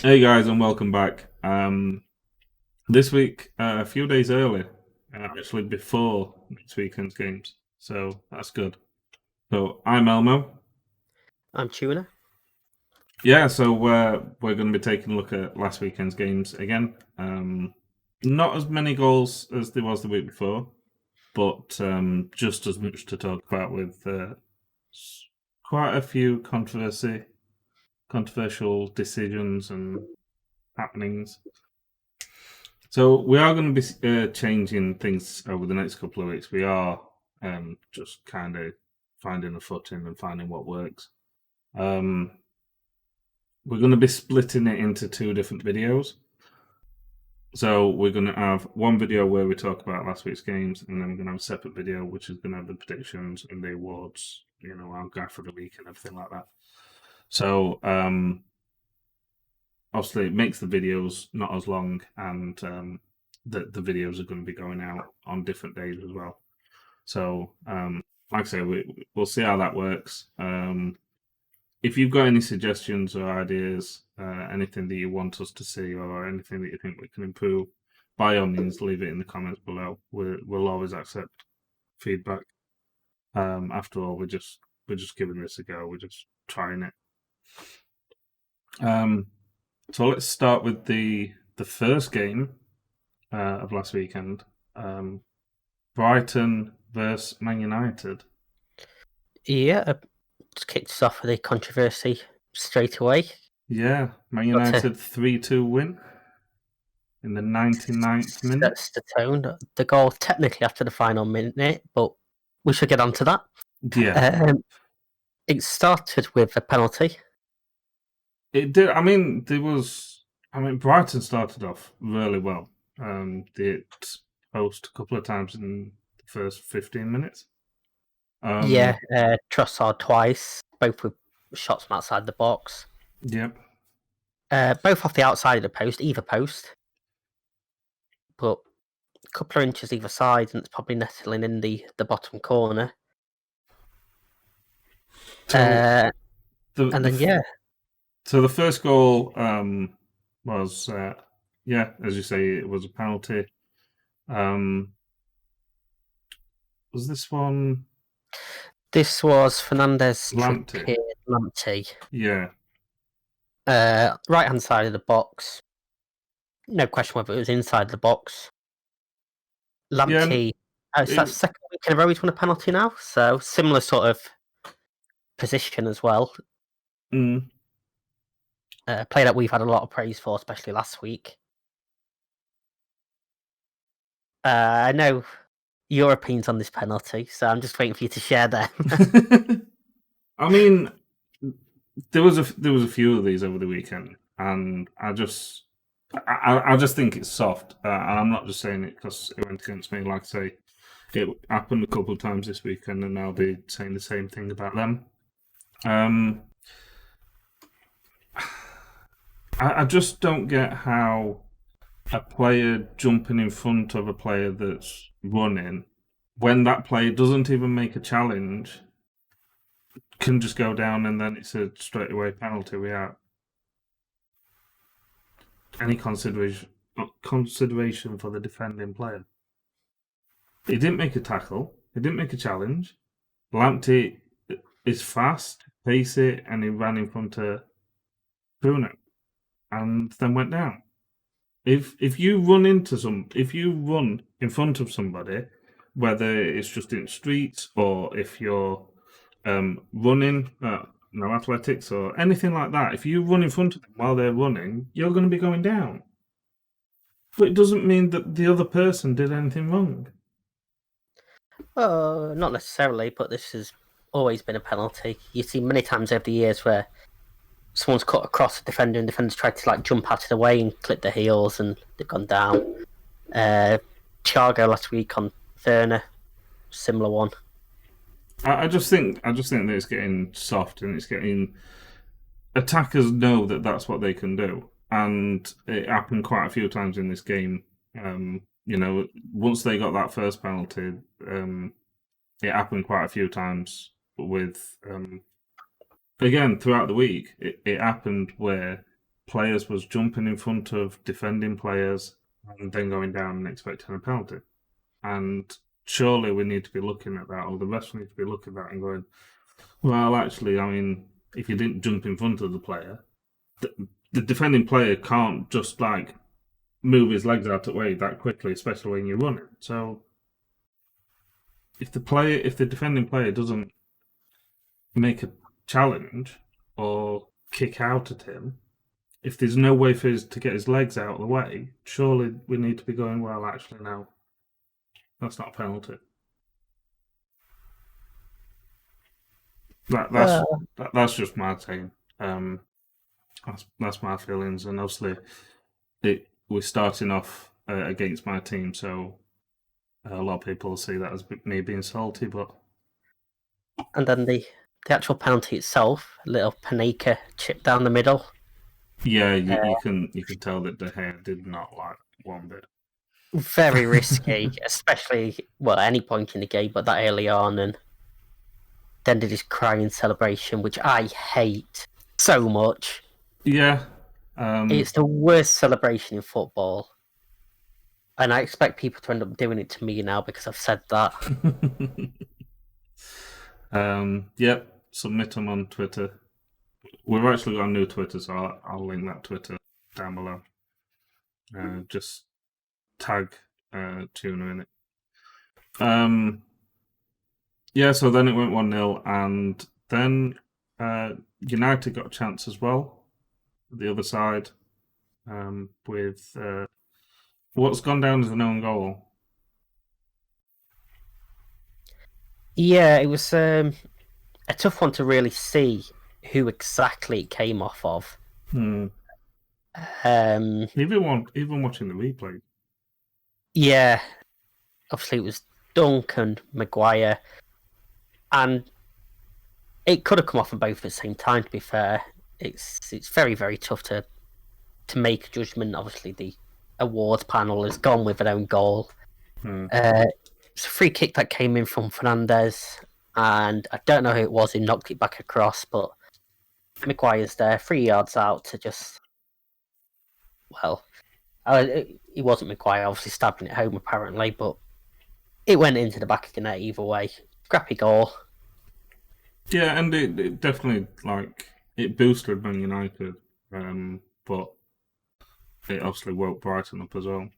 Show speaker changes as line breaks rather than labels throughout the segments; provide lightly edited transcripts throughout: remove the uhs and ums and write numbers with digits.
Hey guys, and welcome back. This week, a few days early, actually before next weekend's games, so that's good. So I'm Elmo.
I'm Tuna.
Yeah, so we're going to be taking a look at last weekend's games again. Not as many goals as there was the week before, but just as much to talk about with quite a few controversial decisions and happenings. So we are going to be changing things over the next couple of weeks. We are just kind of finding a footing and finding what works. Um, we're going to be splitting it into two different videos. So we're going to have one video where we talk about last week's games, and then we're going to have a separate video which is going to have the predictions and the awards, our graph of the week and everything like that. So obviously it makes the videos not as long, and the videos are going to be going out on different days as well. So, like I say, we'll see how that works. If you've got any suggestions or ideas, anything that you want us to see, or anything that you think we can improve, by all means, leave it in the comments below. We'll always accept feedback. After all, we're just giving this a go. We're just trying it. So let's start with the first game of last weekend. Brighton versus Man United.
Yeah, just kicked us off with a controversy straight away.
Yeah, Man
Got to
United 3-2 win in the 99th minute.
sets the tone. The goal technically after the final minute, but we should get on to that.
Yeah,
It started with a penalty.
it did. Brighton started off really well. They post a couple of times in the first 15 minutes.
Yeah, Trossard twice, both with shots from outside the box.
Yep.
Both off the outside of the post, either post, but a couple of inches either side, and it's probably nettling in the bottom corner.
So the,
And
the
then yeah,
so the first goal was as you say, it was a penalty. Um, was this one
this was Fernandez
Lamptey?
trippier Lamptey.
Yeah.
Right hand side of the box. No question whether it was inside the box.
Yeah.
Lamptey. It's that
It,
second week in a row he's won a penalty now, so similar sort of position as well.
mm,
A play that we've had a lot of praise for, especially last week. I know your opinions on this penalty, so I'm just waiting for you to share them.
I mean, there was a few of these over the weekend, and I just think it's soft. And I'm not just saying it because it went against me. Like I say, it happened a couple of times this weekend, and I'll be saying the same thing about them. Um, I just don't get how a player jumping in front of a player that's running, when that player doesn't even make a challenge, can just go down and then it's a straight away penalty without any consideration for the defending player. He didn't make a tackle. He didn't make a challenge. Lamptey is fast, pacey, and he ran in front of Bruno, and then went down. If you run in front of somebody, whether it's just in the streets or if you're running, no athletics or anything like that, if you run in front of them while they're running, you're going to be going down. But it doesn't mean that the other person did anything wrong.
Not necessarily, but this has always been a penalty. You see many times over the years where someone's cut across a defender and defenders tried to jump out of the way and clip their heels and they've gone down. Thiago last week on Werner, similar one.
I just think that it's getting soft and it's getting attackers know that that's what they can do, and it happened quite a few times in this game. Once they got that first penalty, it happened quite a few times with again throughout the week. It happened where players was jumping in front of defending players and then going down and expecting a penalty. And surely we need to be looking at that, or the rest need to be looking at that and going, well, actually, I mean, if you didn't jump in front of the player, the defending player can't just like move his legs out of the way that quickly, especially when you're running. So if the defending player doesn't make a challenge or kick out at him, if there's no way for us to get his legs out of the way, surely we need to be going, well, actually, no, that's not a penalty. That's just my thing. That's my feelings, and obviously, we're starting off against my team, so a lot of people see that as me being salty. But
And then the actual penalty itself, a little Panenka chip down the middle.
yeah, you can tell that De Gea did not like one bit.
Very risky, especially at any point in the game, but that early on, and then did his crying celebration, which I hate so much.
Yeah,
it's the worst celebration in football, and I expect people to end up doing it to me now because I've said that.
Yep, submit them on Twitter. We've actually got a new Twitter, so I'll link that Twitter down below. Just tag Tuna in it. Yeah, so then it went 1-0, and then United got a chance as well. The other side, with what's gone down as an own goal.
Yeah, it was a tough one to really see who exactly it came off of.
Even watching the replay.
Yeah, obviously it was Duncan, Maguire, and it could have come off on both at the same time. To be fair, it's very, very tough to make a judgment. Obviously, the awards panel has gone with their own goal. It's a free kick that came in from Fernandes, and I don't know who it was who knocked it back across, but Maguire's there, 3 yards out to just, it wasn't Maguire, obviously stabbing it home apparently, but it went into the back of the net either way. Scrappy goal.
Yeah, and it definitely it boosted Man United, but it obviously woke Brighton up as well.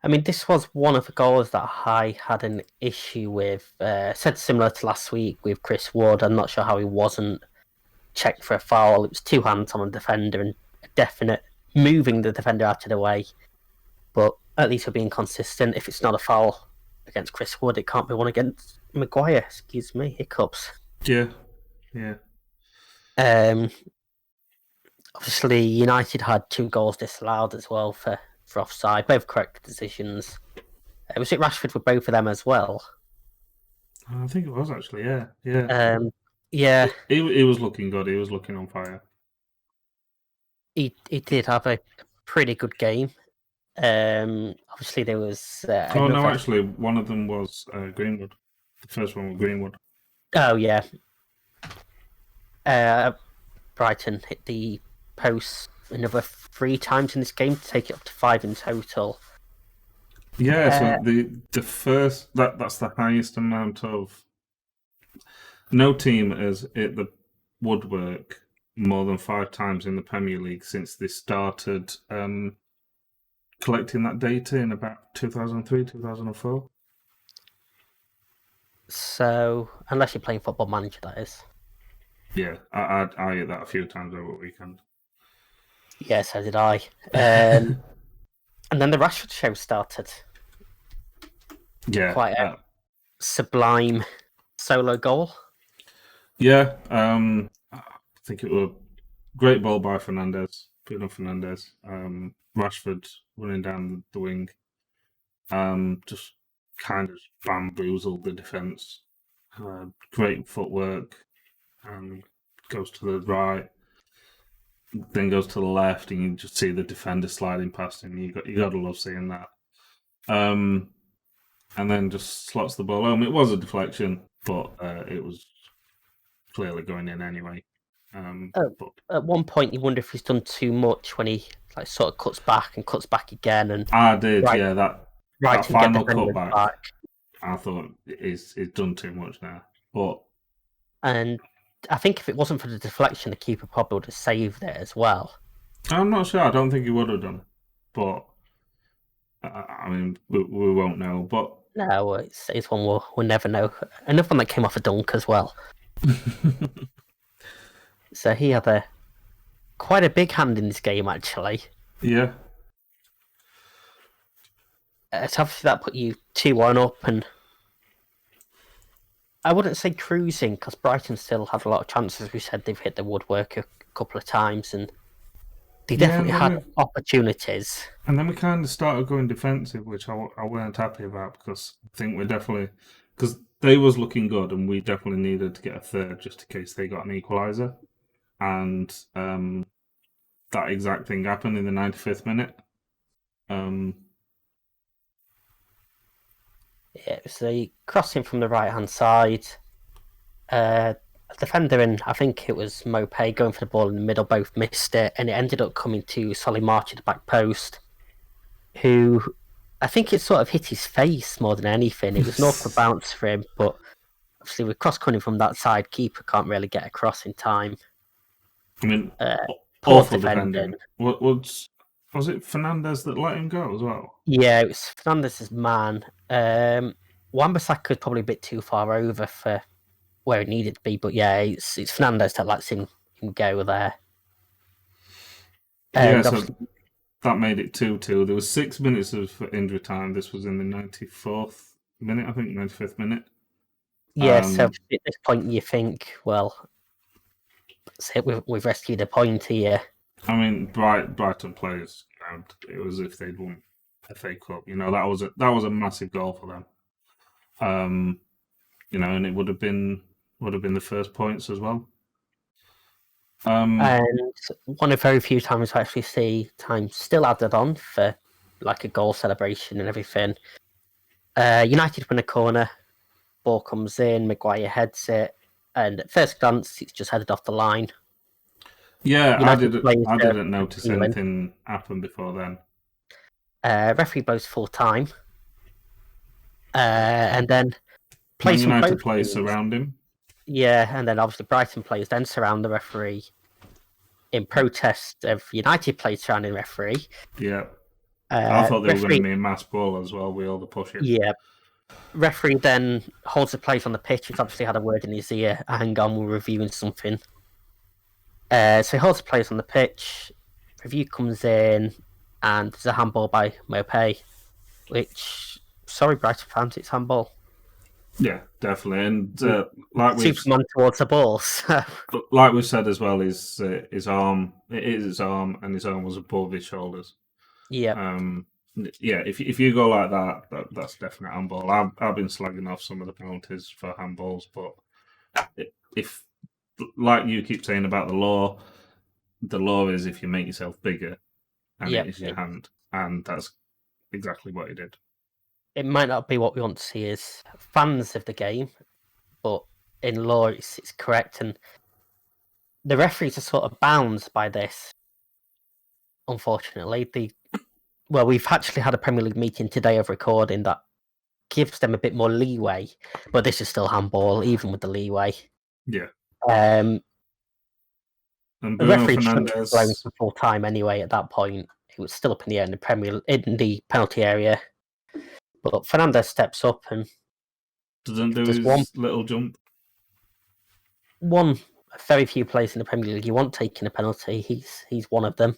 I mean, this was one of the goals that I had an issue with. Said similar to last week with Chris Wood. I'm not sure how he wasn't checked for a foul. It was 2 hands on the defender and a definite moving the defender out of the way. But at least we're being consistent. If it's not a foul against Chris Wood, it can't be one against Maguire. Excuse me, hiccups.
Yeah.
Obviously, United had 2 goals disallowed as well for offside, both correct decisions. Was it Rashford with both of them as well?
I think it was actually, yeah.
Yeah.
He was looking good. He was looking on fire.
He did have a pretty good game. Obviously, there was.
No, actually, one of them was Greenwood. The first one was Greenwood.
Oh yeah. Brighton hit the post another 3 times in this game to take it up to 5 in total.
Yeah, so the first that's the highest amount of. No team has hit the woodwork more than 5 times in the Premier League since they started collecting that data in about 2003, 2004.
So, unless you're playing Football Manager, that is.
Yeah, I hit that a few times over the weekend.
Yeah, so did I. And then the Rashford show started.
Yeah.
Quite a sublime solo goal.
Yeah, I think it was a great ball by Fernandes, Bruno Fernandes. Rashford running down the wing. Just kind of bamboozled the defence. Great footwork. Goes to the right, then goes to the left, and you just see the defender sliding past him. You got to love seeing that. And then just slots the ball home. It was a deflection, but it was clearly going in anyway. But
At one point, you wonder if he's done too much when he like sort of cuts back again, and
I did,
right,
yeah. That
Brighton get
final
defenders
cutback,
back.
I thought is done too much now. But
And I think if it wasn't for the deflection, the keeper probably would have saved it as well.
I'm not sure. I don't think he would have done. But I mean, we won't know. But
No, it's one we'll never know. Another one that came off a dunk as well. So he had quite a big hand in this game, actually.
yeah,
So obviously that put you 2-1 up, and I wouldn't say cruising, because Brighton still had a lot of chances. We said they've hit the woodwork a couple of times, and they definitely had opportunities.
And then we kind of started going defensive, which I weren't happy about, because I think we're definitely... Because they was looking good, and we definitely needed to get a third just in case they got an equaliser. And that exact thing happened in the 95th minute.
Yeah, it was a crossing from the right-hand side. A defender and I think it was Mopé going for the ball in the middle, both missed it, and it ended up coming to Solly March at the back post, who I think it sort of hit his face more than anything. It was an awkward bounce for him, but obviously with cross coming from that side, keeper can't really get across in time.
I mean,
poor
awful defending. Was it Fernandez that let him go as well?
Yeah, it was Fernandez's man. Wan-Bissaka's probably a bit too far over for where it needed to be, but yeah, it's Fernandez that lets him go there.
Yeah, so that made it 2-2. There was 6 minutes of injury time. This was in the 94th minute, I think, 95th minute.
Yeah, so at this point you think, well, that's it, we've rescued a point here.
I mean, Brighton players, it was as if they'd won FA Cup. You know, that was a massive goal for them. You know, and it would have been the first points as well.
And one of very few times I actually see time still added on for like a goal celebration and everything. United win a corner, ball comes in, Maguire heads it, and at first glance it's just headed off the line.
Yeah, I didn't notice anything happen before then.
Referee blows full time, and then
Man United players surround him.
Yeah, and then obviously Brighton players then surround the referee in protest of United players surrounding the referee.
Yeah. I thought they were going to be a mass brawl as well with all the pushing.
Yeah. Referee then holds the players on the pitch. He's obviously had a word in his ear. Hang on, we're reviewing something. So he holds the players on the pitch. Review comes in, and there's a handball by Mopé, which, sorry, Brighton fans, it's handball.
Yeah, definitely. And like
Superman towards the ball. So.
Like we've said as well, his arm, it is his arm, and his arm was above his shoulders.
Yeah.
Yeah, if you go like that's definitely handball. I've been slagging off some of the penalties for handballs, but if, like you keep saying about the law is if you make yourself bigger, and it is your hand, and that's exactly what he did.
It might not be what we want to see as fans of the game, but in law it's correct, and the referees are sort of bound by this. Unfortunately, we've actually had a Premier League meeting today of recording that gives them a bit more leeway, but this is still handball, even with the leeway.
Yeah.
And the referee shouldn't have blown for full time anyway. At that point, he was still up in the air in the penalty area. But Fernandez steps up and
doesn't do his little jump.
One of very few players in the Premier League you want taking a penalty. He's one of them.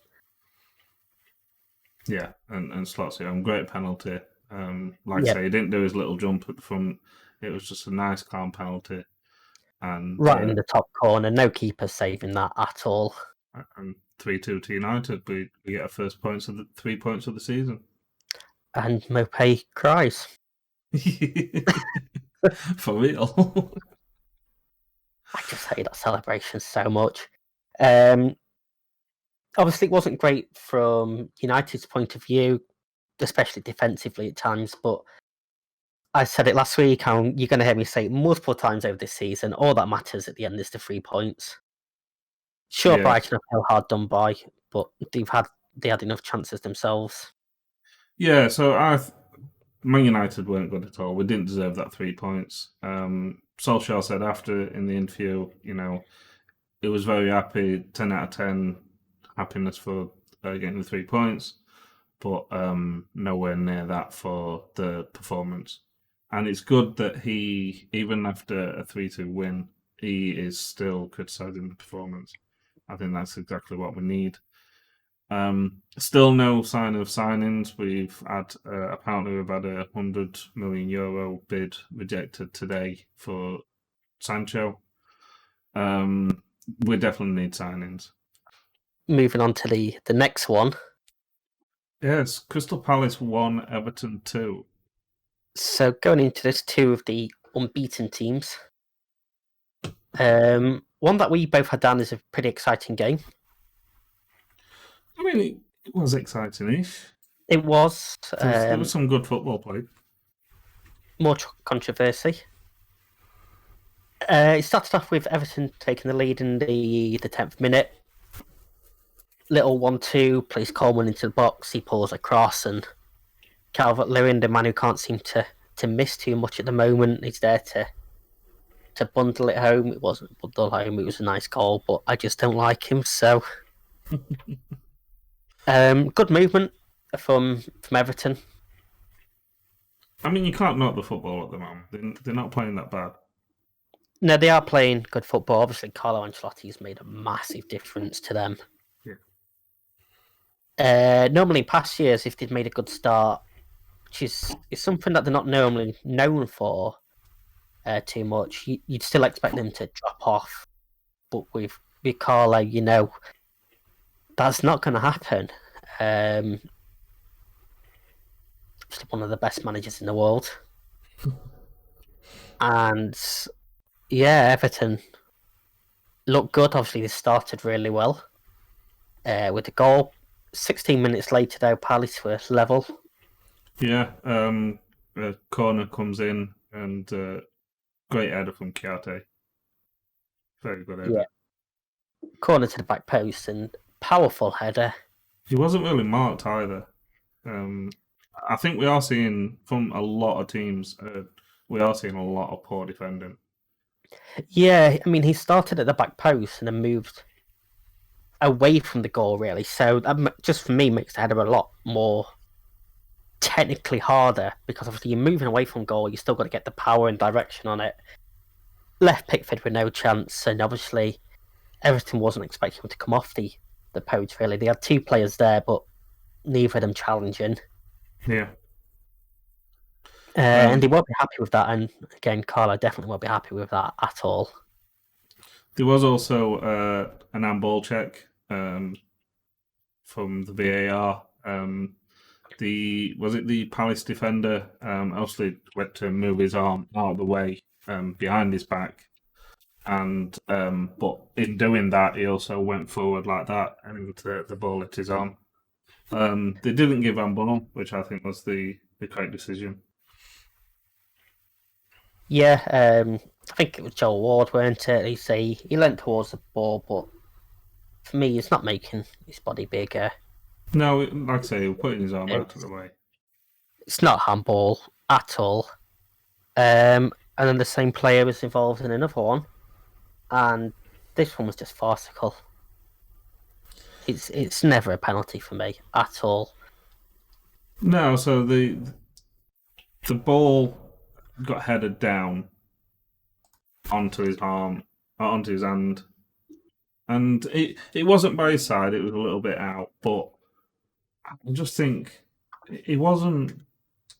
Yeah, and slots it on. Great penalty. I say, he didn't do his little jump at the front. It was just a nice, calm penalty. And
right in the top corner. No keeper saving that at all.
And 3-2 to United. We get our first 3 points of the season.
And Mopé cries.
For real.
I just hate that celebration so much. Obviously, it wasn't great from United's point of view, especially defensively at times, but I said it last week, you're going to hear me say it multiple times over this season, all that matters at the end is the 3 points. Sure,
Yeah.
Brighton are so hard done by, but they had enough chances themselves.
Yeah, so Man United weren't good at all. We didn't deserve that 3 points. Solskjaer said after in the interview, it was very happy, 10 out of 10 happiness for getting the 3 points, but nowhere near that for the performance. And it's good that he, even after a 3-2 win, he is still criticising the performance. I think that's exactly what we need. Still no sign of signings. We've had apparently we've had a €100 million bid rejected today for Sancho. We definitely need signings.
Moving on to the next one.
Yes, Crystal Palace 1, Everton 2.
So going into this, two of the unbeaten teams. One that we both had down as a pretty exciting game.
I mean, it was exciting-ish.
It was.
There was some good football played.
More controversy. It started off with Everton taking the lead in the 10th minute. Little 1-2, plays Coleman into the box, he pulls across, and Calvert-Lewin, the man who can't seem to miss too much at the moment, is there to bundle it home. It wasn't bundle home, it was a nice goal, but I just don't like him, so... good movement from Everton.
I mean, you can't knock the football at the moment. They're not playing that bad.
No, they are playing good football. Obviously, Carlo Ancelotti's made a massive difference to them.
Yeah.
Normally, in past years, if they'd made a good start, which is something that they're not normally known for too much, you'd still expect them to drop off. But with Carlo, that's not going to happen. Just one of the best managers in the world. And yeah, Everton looked good. Obviously, they started really well with the goal. 16 minutes later, though, Palace were level.
Yeah, a corner comes in and great header from Chiarte. Very good header.
Yeah. Corner to the back post and powerful header.
He wasn't really marked either. I think we are seeing from a lot of teams, we are seeing a lot of poor defending.
Yeah, I mean, he started at the back post and then moved away from the goal, really. So that just for me makes the header a lot more technically harder, because obviously you're moving away from goal, you still got to get the power and direction on it. Left Pickford with no chance, and obviously Everton wasn't expecting him to come off the post, really. They had two players there, but neither of them challenging.
Yeah.
And they won't be happy with that, and again, Carlo definitely won't be happy with that at all.
There was also an handball check from the VAR. Was it the Palace defender? Obviously went to move his arm out of the way behind his back, and but in doing that, he also went forward like that, and the ball hit his arm. They didn't give handball, which I think was the correct decision.
Yeah, I think it was Joel Ward, weren't it? He leant towards the ball, but for me, it's not making his body bigger.
No, like I say, he was putting his arm out of the way.
It's not handball at all. And then the same player was involved in another one, and this one was just farcical. It's never a penalty for me at all.
No, so the ball got headed down onto his arm, onto his hand, and it wasn't by his side. It was a little bit out, but I just think he wasn't.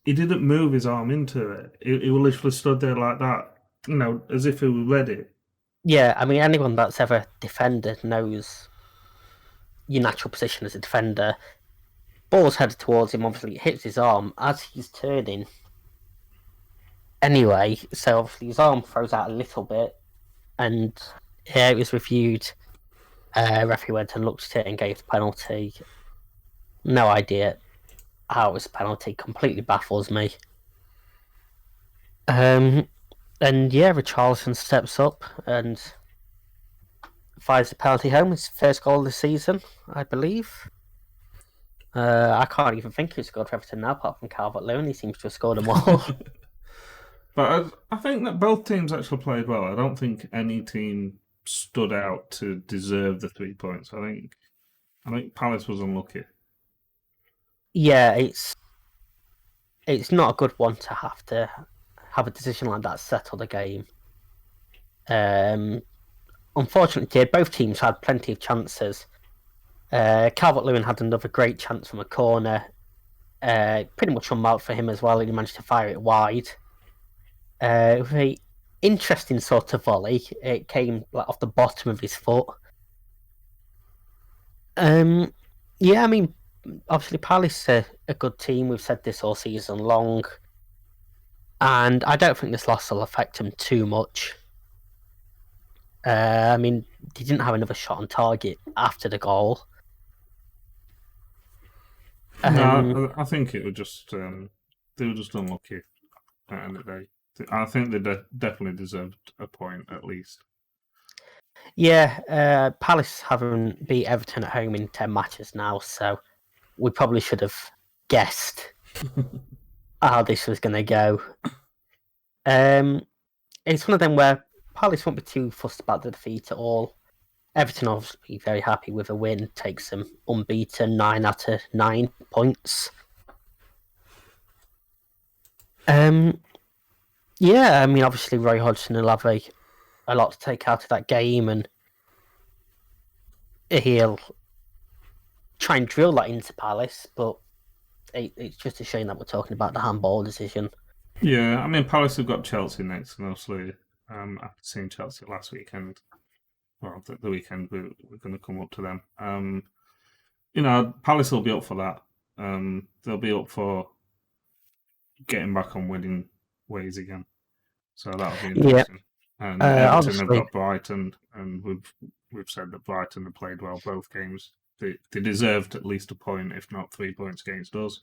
He didn't move his arm into it. He literally stood there like that, as if he was ready.
Yeah, I mean, anyone that's ever defended knows your natural position as a defender. Ball's headed towards him, obviously it hits his arm as he's turning. Anyway, so obviously his arm throws out a little bit, and yeah, it was reviewed. Referee went and looked at it and gave the penalty. No idea how it was a penalty. Completely baffles me. And yeah, Richarlison steps up, and fires the penalty home. His first goal of the season, I believe. I can't even think who scored for Everton now, apart from Calvert-Lewin. He seems to have scored them all.
But I think that both teams actually played well. I don't think any team stood out to deserve the 3 points. I think Palace was unlucky.
Yeah, it's not a good one to have a decision like that settle the game. Unfortunately, both teams had plenty of chances. Calvert-Lewin had another great chance from a corner, pretty much unmarked for him as well, and he managed to fire it wide. With a interesting sort of volley. It came off the bottom of his foot. Yeah, I mean, obviously Palace are a good team. We've said this all season long, and I don't think this loss will affect them too much. I mean, they didn't have another shot on target after the goal.
No, I think it was just they were just unlucky at the end of the day. I think they definitely deserved a point at least.
Yeah, Palace haven't beat Everton at home in 10 matches now, so we probably should have guessed how this was going to go. It's one of them where Palace won't be too fussed about the defeat at all. Everton obviously very happy with a win, takes them unbeaten, 9 out of 9 points. Yeah, I mean, obviously Roy Hodgson will have a lot to take out of that game, and he'll try and drill that into Palace, but it's just a shame that we're talking about the handball decision.
Yeah, I mean, Palace have got Chelsea next, and obviously, after seeing Chelsea last weekend, well, the weekend we're going to come up to them. Palace will be up for that. They'll be up for getting back on winning ways again. So that'll be interesting. Yeah. And Everton have got Brighton, and we've said that Brighton have played well both games. They deserved at least a point, if not 3 points against us.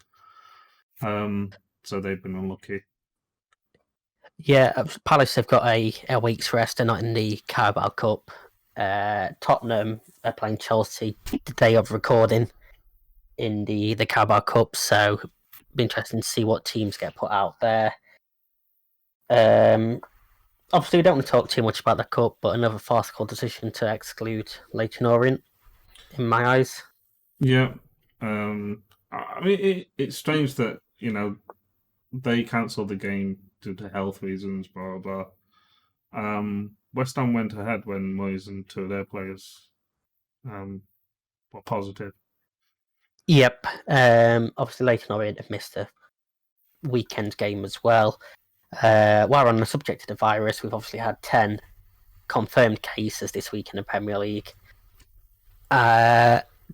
So they've been unlucky.
Yeah, Palace have got a week's rest. They're not in the Carabao Cup. Tottenham are playing Chelsea the day of recording in the Carabao Cup, so it'll be interesting to see what teams get put out there. Obviously, we don't want to talk too much about the Cup, but another farcical decision to exclude Leyton Orient, in my eyes.
Yeah. I mean, it's strange that, they cancelled the game due to health reasons, blah, blah, blah. West Ham went ahead when Moyes and two of their players were positive.
Yep. Obviously, Leyton Orient have missed a weekend game as well. While on the subject of the virus, we've obviously had 10 confirmed cases this week in the Premier League.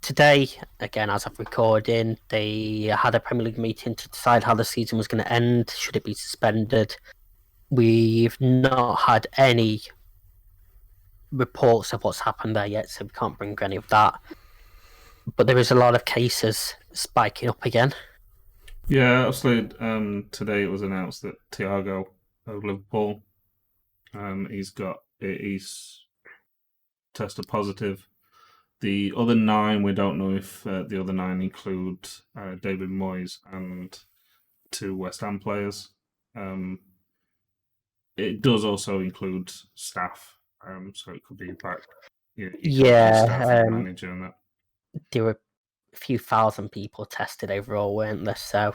Today, again, as of recording, they had a Premier League meeting to decide how the season was going to end, should it be suspended. We've not had any reports of what's happened there yet, so we can't bring any of that. But there is a lot of cases spiking up again.
Yeah, obviously, today it was announced that Thiago of Liverpool, he's tested positive. The other 9, we don't know if the other 9 include David Moyes and 2 West Ham players. It does also include staff, so it could be staff and manager and that.
There were a few thousand people tested overall, weren't there? So,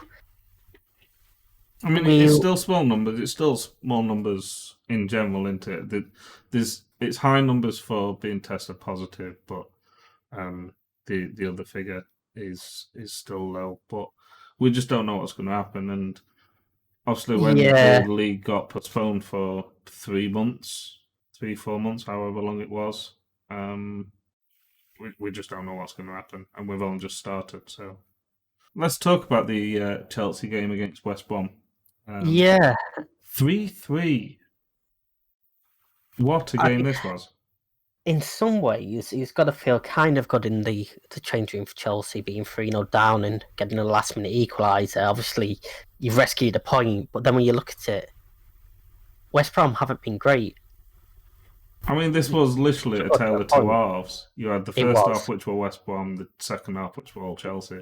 I mean, it's still small numbers. It's still small numbers in general, isn't it? It's high numbers for being tested positive, but the other figure is still low. But we just don't know what's going to happen. And obviously, when the league got postponed for 3 months, 4 months, however long it was, we just don't know what's going to happen. And we've only just started. So let's talk about the Chelsea game against West Brom. 3-3. What a game this was.
In some ways, it's got to feel kind of good in the change room for Chelsea, being 3-0 down and getting a last-minute equaliser. Obviously, you've rescued a point, but then when you look at it, West Brom haven't been great.
I mean, this was literally a
Scored
tale
a
of two
point.
halves. You had the
It
first half,
was.
which were West Brom, the second half, which were all Chelsea.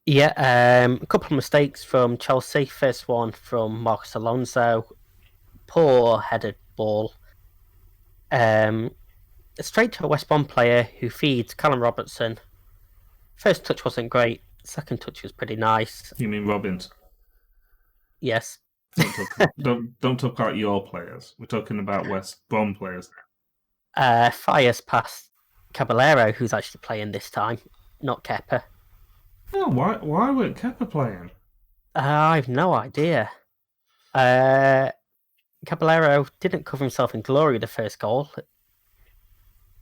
Yeah, a couple of mistakes from Chelsea. First one from Marcus Alonso, poor headed ball. Straight to a West Brom player who feeds Callum Robertson. First touch wasn't great. Second touch was pretty nice.
You mean Robbins?
Yes.
Don't talk about your players. We're talking about West Brom players.
Fires past Caballero, who's actually playing this time, not Kepa.
Oh, why weren't Kepa playing?
I have no idea. Caballero didn't cover himself in glory the first goal.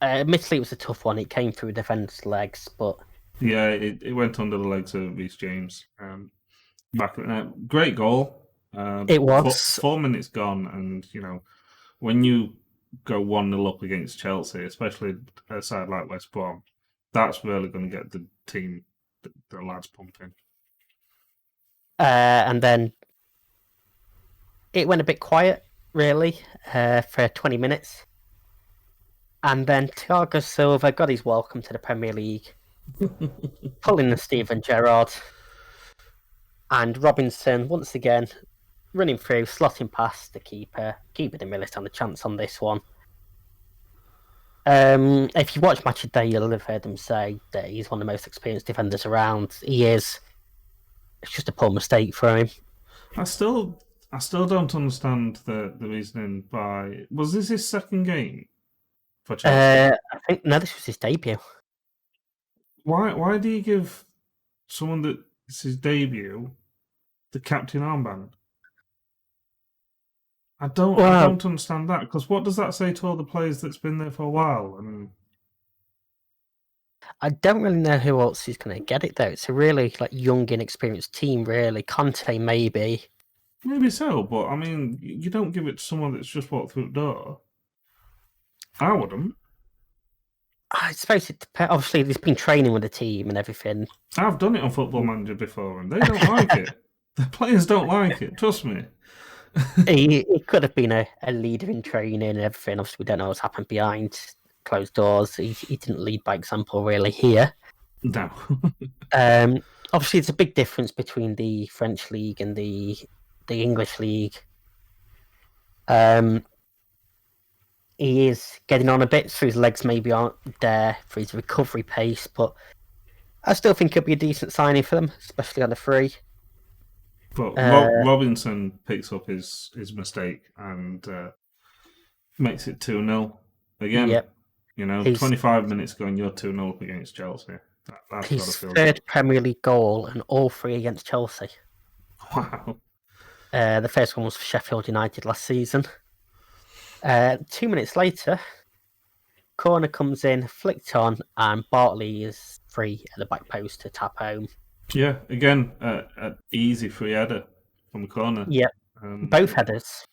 Admittedly, it was a tough one. It came through defender's legs, but
Yeah, it went under the legs of Reece James. Great goal.
it was.
4 minutes gone, and when you go 1-0 up against Chelsea, especially a side like West Brom, that's really going to get the team, the lads pumping.
And then it went a bit quiet, really, for 20 minutes. And then Thiago Silva got his welcome to the Premier League, pulling the Steven Gerrard. And Robinson, once again, running through, slotting past the keeper. Keeper didn't really stand a chance on this one. If you watch Match of the Day, you'll have heard him say that he's one of the most experienced defenders around. He is. It's just a poor mistake for him.
I still don't understand the reasoning by. Was this his second game for Chelsea?
I think no, this was his debut.
Why do you give someone that it's his debut the captain armband? I don't understand that, because what does that say to all the players that's been there for a while? I mean,
I don't really know who else is going to get it though. It's a really young, inexperienced team. Really, Conte maybe.
maybe so, but I mean, you don't give it to someone that's just walked through the door. I wouldn't.
I suppose it depends. Obviously, he's been training with the team and everything.
I've done it on Football Manager before, and they don't like it. The players don't like it. Trust me.
He could have been a leader in training and everything. Obviously, we don't know what's happened behind closed doors. He didn't lead by example really here.
No.
Obviously, it's a big difference between the French league and the English league. He is getting on a bit, so his legs maybe aren't there for his recovery pace, but I still think it'll be a decent signing for them, especially on the free.
But Robinson picks up his mistake and makes it 2-0 again.
Yep.
25 minutes ago and you're 2-0 up against Chelsea. That's
his
feel
third Premier League goal and all three against Chelsea.
Wow.
The first one was for Sheffield United last season. 2 minutes later, corner comes in, flicked on, and Bartley is free at the back post to tap home.
Yeah, again, an easy free header from the corner.
Yeah, both headers.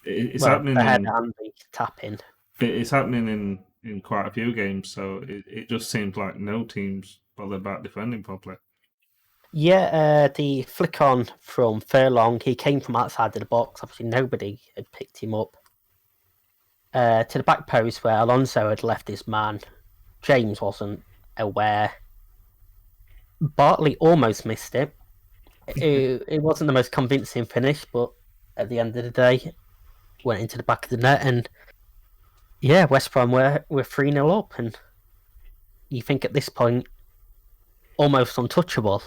It's happening. The
header and the tap in.
It's happening in quite a few games, so it just seems like no teams bother about defending properly.
Yeah, the flick on from Furlong, he came from outside of the box. Obviously, nobody had picked him up. To the back post where Alonso had left his man. James wasn't aware. Bartley almost missed it. It wasn't the most convincing finish, but at the end of the day, went into the back of the net, and yeah, West Brom were 3-0 up, and you think at this point, almost untouchable.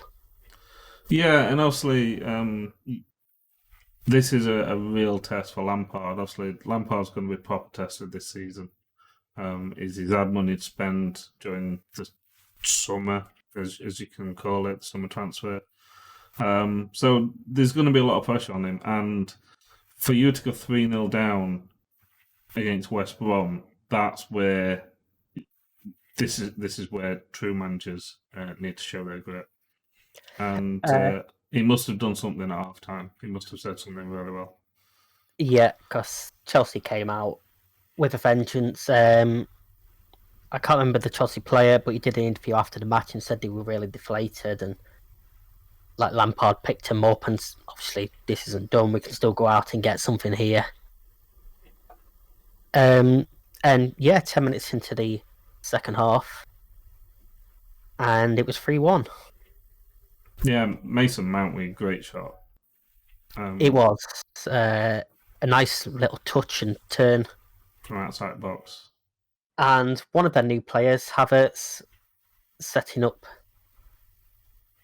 Yeah,
and obviously, this is a real test for Lampard. Obviously, Lampard's going to be proper tested this season. He's had money to spend during the summer, as you can call it, summer transfer. So there's going to be a lot of pressure on him, and for you to go 3-0 down against West Brom, that's where this is where true managers need to show their grit. And he must have done something at half time. He must have said something really well.
Yeah, because Chelsea came out with a vengeance. I can't remember the Chelsea player, but he did an interview after the match and said they were really deflated, and Lampard picked him up, and obviously this isn't done. We can still go out and get something here. And yeah, 10 minutes into the second half, and it was 3-1.
Yeah, Mason Mount with a great shot.
It was a nice little touch and turn.
From outside the box.
And one of their new players, Havertz, setting up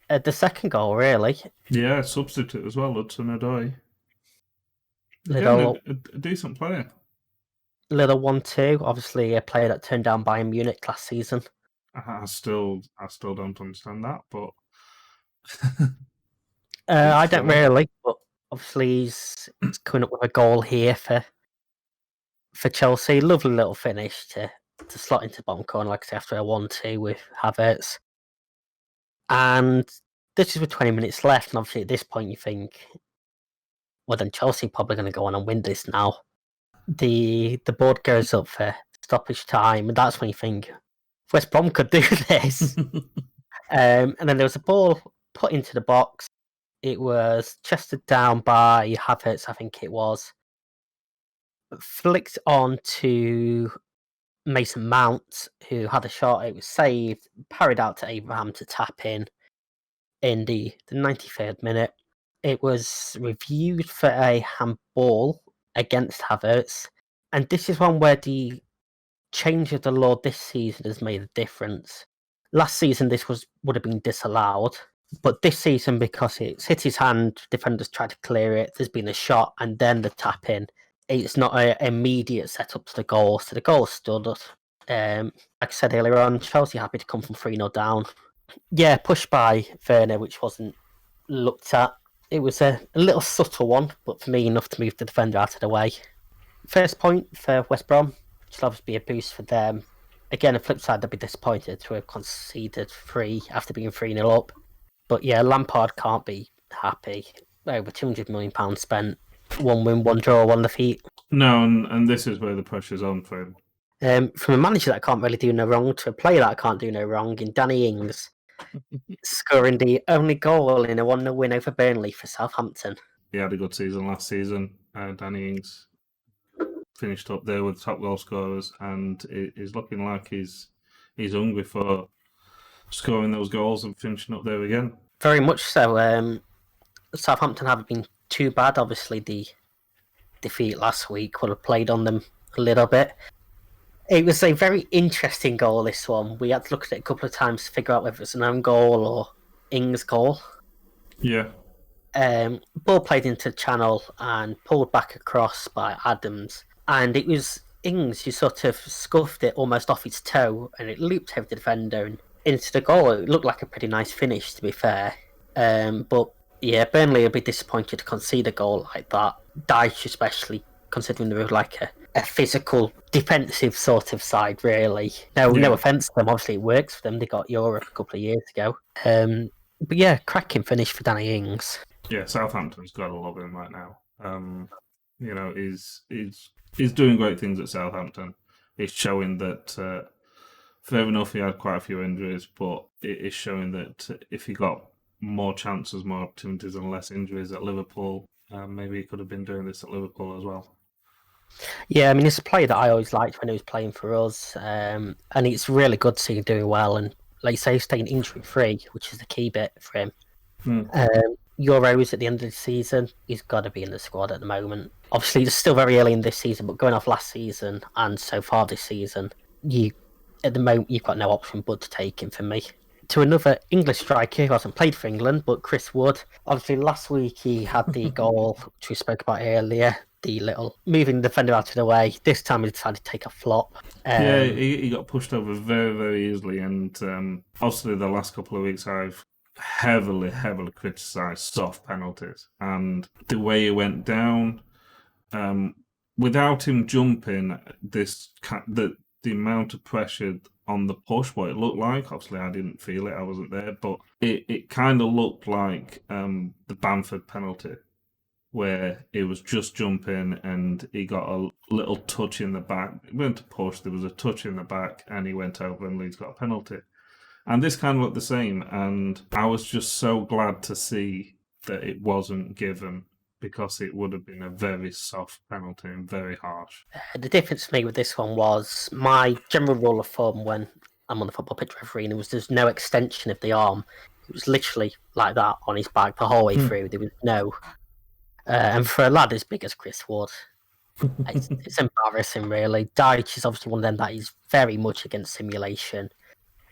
the second goal, really.
Yeah, substitute as well, Hudson-Odoi.
Little
Again, a decent player.
1-2. Obviously, a player that turned down Bayern Munich last season.
I still don't understand that, but
I don't really, but obviously he's coming up with a goal here for Chelsea. Lovely little finish to slot into the bottom corner, like I say, after a 1-2 with Havertz. And this is with 20 minutes left, and obviously at this point you think, well, then Chelsea probably going to go on and win this now. The board goes up for stoppage time, and that's when you think West Brom could do this. And then there was a ball put into the box. It was chested down by Havertz, I think it was. Flicked on to Mason Mount, who had a shot. It was saved, parried out to Abraham to tap in the 93rd minute. It was reviewed for a handball against Havertz. And this is one where the change of the law this season has made a difference. Last season, this would have been disallowed. But this season, because it's hit his hand, defenders tried to clear it, there's been a shot, and then the tap in. It's not an immediate setup to the goal, so the goal stood. Like I said earlier on, Chelsea happy to come from 3-0 down. Yeah, pushed by Werner, which wasn't looked at. It was a little subtle one, but for me, enough to move the defender out of the way. First point for West Brom, which will obviously be a boost for them. Again, on the flip side, they'll be disappointed to have conceded 3 after being 3-0 up. But yeah, Lampard can't be happy. Over £200 million spent. 1 win, 1 draw, 1 defeat.
No, and this is where the pressure's on for him.
From a manager that can't really do no wrong to a player that can't do no wrong in Danny Ings, scoring the only goal in a 1-0 win over Burnley for Southampton.
He had a good season last season. Danny Ings finished up there with top goal scorers, and is looking like he's hungry for scoring those goals and finishing up there again.
Very much so. Southampton haven't been too bad. Obviously, the defeat last week would have played on them a little bit. It was a very interesting goal, this one. We had to look at it a couple of times to figure out whether it's an own goal or Ings' goal.
Yeah.
Ball played into the channel and pulled back across by Adams. And it was Ings who sort of scuffed it almost off his toe, and it looped over the defender and into the goal. It looked like a pretty nice finish, to be fair. But yeah, Burnley will be disappointed to concede a goal like that. Dyche especially, considering they were like a physical, defensive sort of side, really. No offence to them, obviously it works for them. They got Europe a couple of years ago. But yeah, cracking finish for Danny Ings.
Yeah, Southampton's got to love him right now. He's doing great things at Southampton. He's showing that, fair enough, he had quite a few injuries, but it is showing that if he got more chances, more opportunities, and less injuries at Liverpool, maybe he could have been doing this at Liverpool as well.
Yeah, I mean, it's a player that I always liked when he was playing for us, and it's really good to see him doing well. And like you say, he's staying injury-free, which is the key bit for him. Euros at the end of the season, he's got to be in the squad at the moment. Obviously, it's still very early in this season, but going off last season and so far this season, at the moment, you've got no option but to take him for me. To another English striker who hasn't played for England, but Chris Wood. Obviously, last week he had the goal, which we spoke about earlier, the little moving the defender out of the way. This time he decided to take a flop.
He got pushed over very, very easily, and obviously the last couple of weeks I've heavily criticised soft penalties, and the way he went down, without him jumping, the amount of pressure on the push, what it looked like, obviously I didn't feel it, I wasn't there, but it kind of looked like the Bamford penalty, where it was just jumping and he got a little touch in the back. He went to push, there was a touch in the back, and he went over and Leeds got a penalty. And this kind of looked the same, and I was just so glad to see that it wasn't given. because it would have been a very soft penalty and very harsh.
The difference for me with this one was my general rule of thumb when I'm on the football pitch refereeing was there's no extension of the arm. It was literally like that on his back the whole way through. There was no... and for a lad as big as Chris Wood, it's embarrassing, really. Dyche is obviously one of them that is very much against simulation.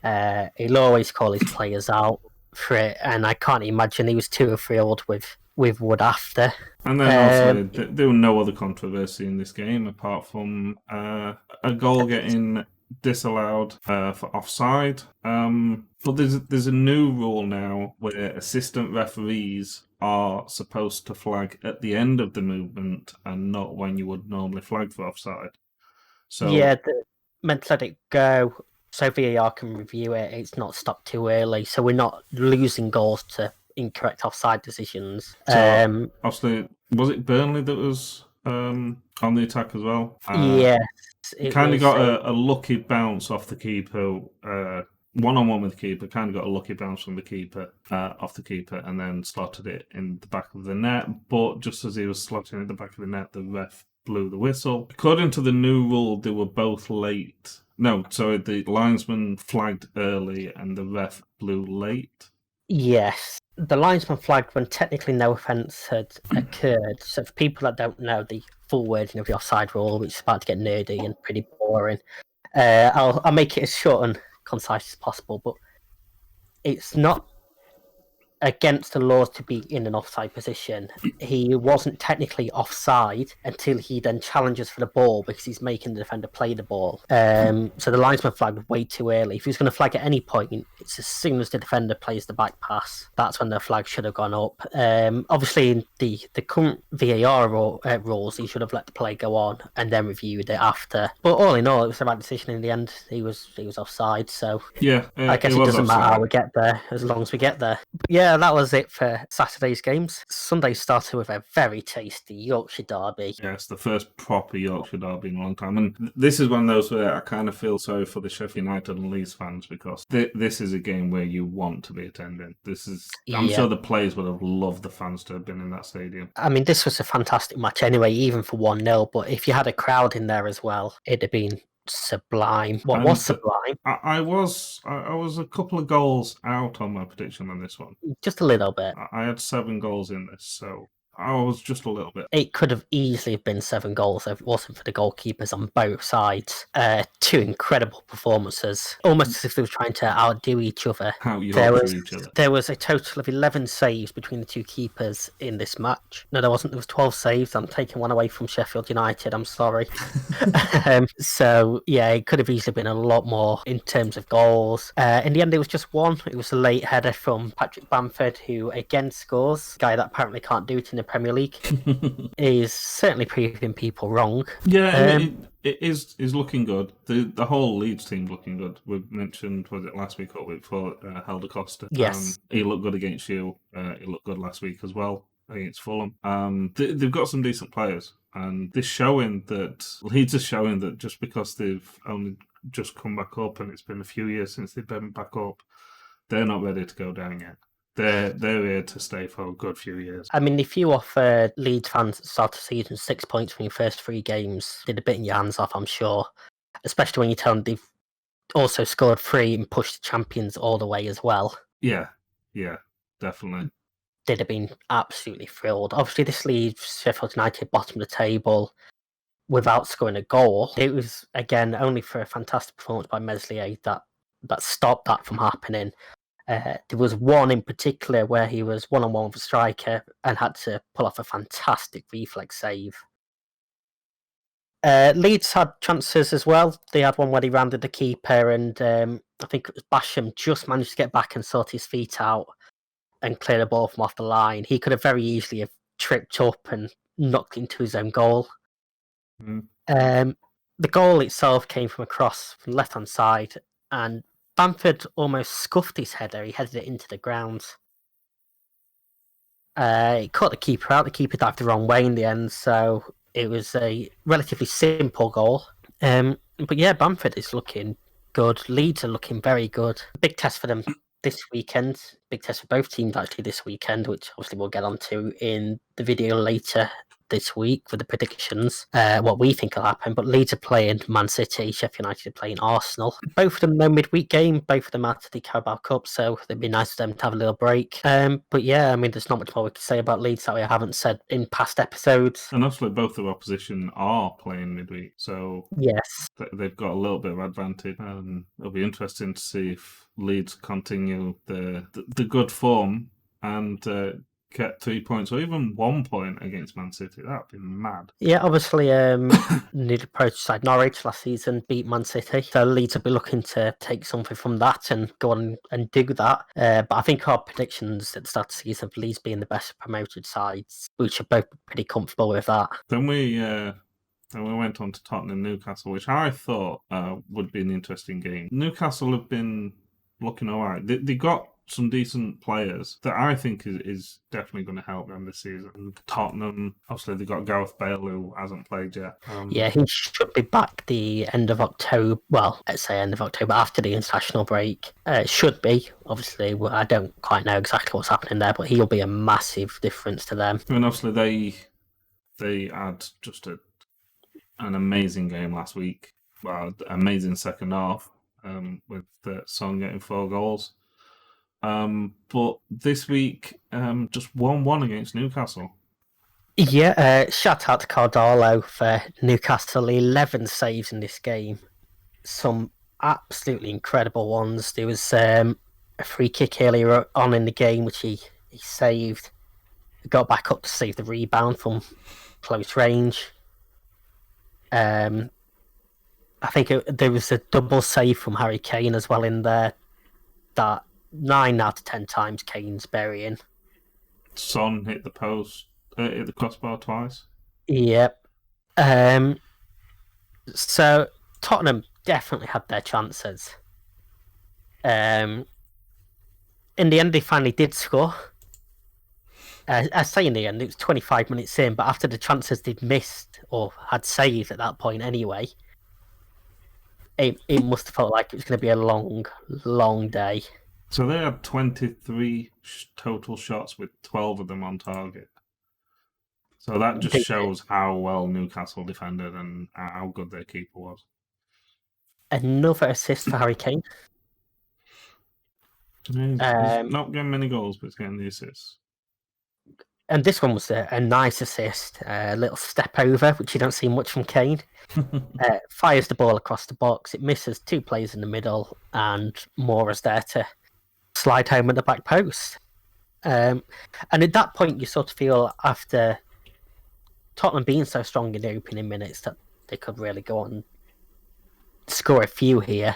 He'll always call his players out for it, and I can't imagine he was too thrilled with Wood after.
And then also, there were no other controversy in this game apart from a goal getting disallowed for offside. But there's a new rule now where assistant referees are supposed to flag at the end of the movement and not when you would normally flag for offside. So
yeah, meant to let it go so VAR can review it. It's not stopped too early, so we're not losing goals to incorrect offside decisions.
So obviously, was it Burnley that was on the attack as well?
Yes.
It kind of got a lucky bounce off the keeper, one-on-one with the keeper, kind of got a lucky bounce from the keeper, off the keeper, and then slotted it in the back of the net. But just as he was slotting it in the back of the net, the ref blew the whistle. According to the new rule, they were both late. No, sorry, the linesman flagged early and the ref blew late.
Yes. The linesman flagged when technically no offence had occurred. So for people that don't know the full wording of the offside rule, which is about to get nerdy and pretty boring, I'll make it as short and concise as possible, but it's not against the laws to be in an offside position. He wasn't technically offside until he then challenges for the ball because he's making the defender play the ball. So the linesman flagged way too early. If he was going to flag at any point, it's as soon as the defender plays the back pass. That's when the flag should have gone up. Obviously, in the current VAR rules, he should have let the play go on and then reviewed it after. But all in all, it was the right decision in the end. He was offside, so
yeah,
I guess it doesn't matter how we get there as long as we get there. But yeah, that was it for Saturday's games. Sunday started with a very tasty Yorkshire derby.
Yeah, it's the first proper Yorkshire derby in a long time. And this is one of those where I kind of feel sorry for the Sheffield United and Leeds fans because this is a game where you want to be attending. I'm sure the players would have loved the fans to have been in that stadium.
I mean, this was a fantastic match anyway, even for 1-0. But if you had a crowd in there as well, it'd have been sublime. What was sublime?
I was a couple of goals out on my prediction on this one.
Just a little bit.
I had 7 goals in this, so I was just a little bit.
It could have easily been 7 goals if it wasn't for the goalkeepers on both sides. 2 incredible performances, almost as if they were trying to outdo each other. There was a total of 11 saves between the 2 keepers in this match. No, there wasn't. There was 12 saves. I'm taking one away from Sheffield United. I'm sorry. So yeah, it could have easily been a lot more in terms of goals. In the end, it was just 1. It was a late header from Patrick Bamford, who again scores. A guy that apparently can't do it in the Premier League is certainly proving people wrong.
Yeah, it is looking good. The whole Leeds team looking good. We mentioned, was it last week or week before, Helder Costa?
Yes.
He looked good against you. He looked good last week as well against Fulham. They've got some decent players, and Leeds are showing that just because they've only just come back up and it's been a few years since they've been back up, they're not ready to go down yet. They're here to stay for a good few years.
I mean, if you offer Leeds fans at the start of the season 6 points from your first 3 games, they'd have bitten your hands off, I'm sure. Especially when you tell them they've also scored 3 and pushed the champions all the way as well.
Yeah, definitely.
They'd have been absolutely thrilled. Obviously, this leaves Sheffield United bottom of the table without scoring a goal. It was, again, only for a fantastic performance by Meslier that stopped that from happening. There was one in particular where he was one-on-one with a striker and had to pull off a fantastic reflex save. Leeds had chances as well. They had one where he rounded the keeper and I think it was Basham just managed to get back and sort his feet out and clear the ball from off the line. He could have very easily have tripped up and knocked into his own goal. The goal itself came from a cross from the left-hand side and Bamford almost scuffed his header. He headed it into the ground. It caught the keeper out. The keeper dived the wrong way in the end, so it was a relatively simple goal. But yeah, Bamford is looking good. Leeds are looking very good. Big test for them this weekend. Big test for both teams actually this weekend, which obviously we'll get onto in the video later this week with the predictions, what we think will happen. But Leeds are playing Man City, Sheffield United are playing Arsenal. Both of them no midweek game, both of them out of the Carabao Cup, so it'd be nice for them to have a little break. But yeah, I mean, there's not much more we can say about Leeds that we haven't said in past episodes.
And obviously both the opposition are playing midweek, so
yes,
they've got a little bit of advantage. It'll be interesting to see if Leeds continue the good form and get 3 points or even 1 point against Man City. That'd be mad.
Yeah, obviously, New approach side Norwich last season beat Man City, so Leeds will be looking to take something from that and go on and do that. But I think our predictions at the start of the season of Leeds being the best promoted sides, we should both be pretty comfortable with that.
Then we went on to Tottenham Newcastle, which I thought would be an interesting game. Newcastle have been looking all right. They got some decent players that I think is definitely going to help them this season. And Tottenham, obviously, they got Gareth Bale, who hasn't played yet.
Yeah, he should be back the end of October. Well, let's say end of October, after the international break. Should be. Obviously, I don't quite know exactly what's happening there, but he'll be a massive difference to them.
I mean, obviously, they had just an amazing game last week. Well, amazing second half with Son getting 4 goals. But this week, just 1-1 against Newcastle.
Yeah, shout out to Cardalo for Newcastle. 11 saves in this game. Some absolutely incredible ones. There was a free kick earlier on in the game, which he saved. He got back up to save the rebound from close range. I think there was a double save from Harry Kane as well in there that 9 out of 10 times Kane's burying.
Son hit the post, hit the crossbar twice.
Yep. So Tottenham definitely had their chances. In the end, they finally did score. I say in the end, it was 25 minutes in, but after the chances they'd missed or had saved at that point anyway, it must have felt like it was going to be a long, long day.
So they had 23 total shots with 12 of them on target. So that just shows how well Newcastle defended and how good their keeper was.
Another assist for Harry Kane.
He's not getting many goals, but he's getting the assists.
And this one was a nice assist, a little step over, which you don't see much from Kane. Fires the ball across the box. It misses 2 players in the middle, and Mora's there to slide home at the back post. And at that point, you sort of feel, after Tottenham being so strong in the opening minutes, that they could really go on and score a few here.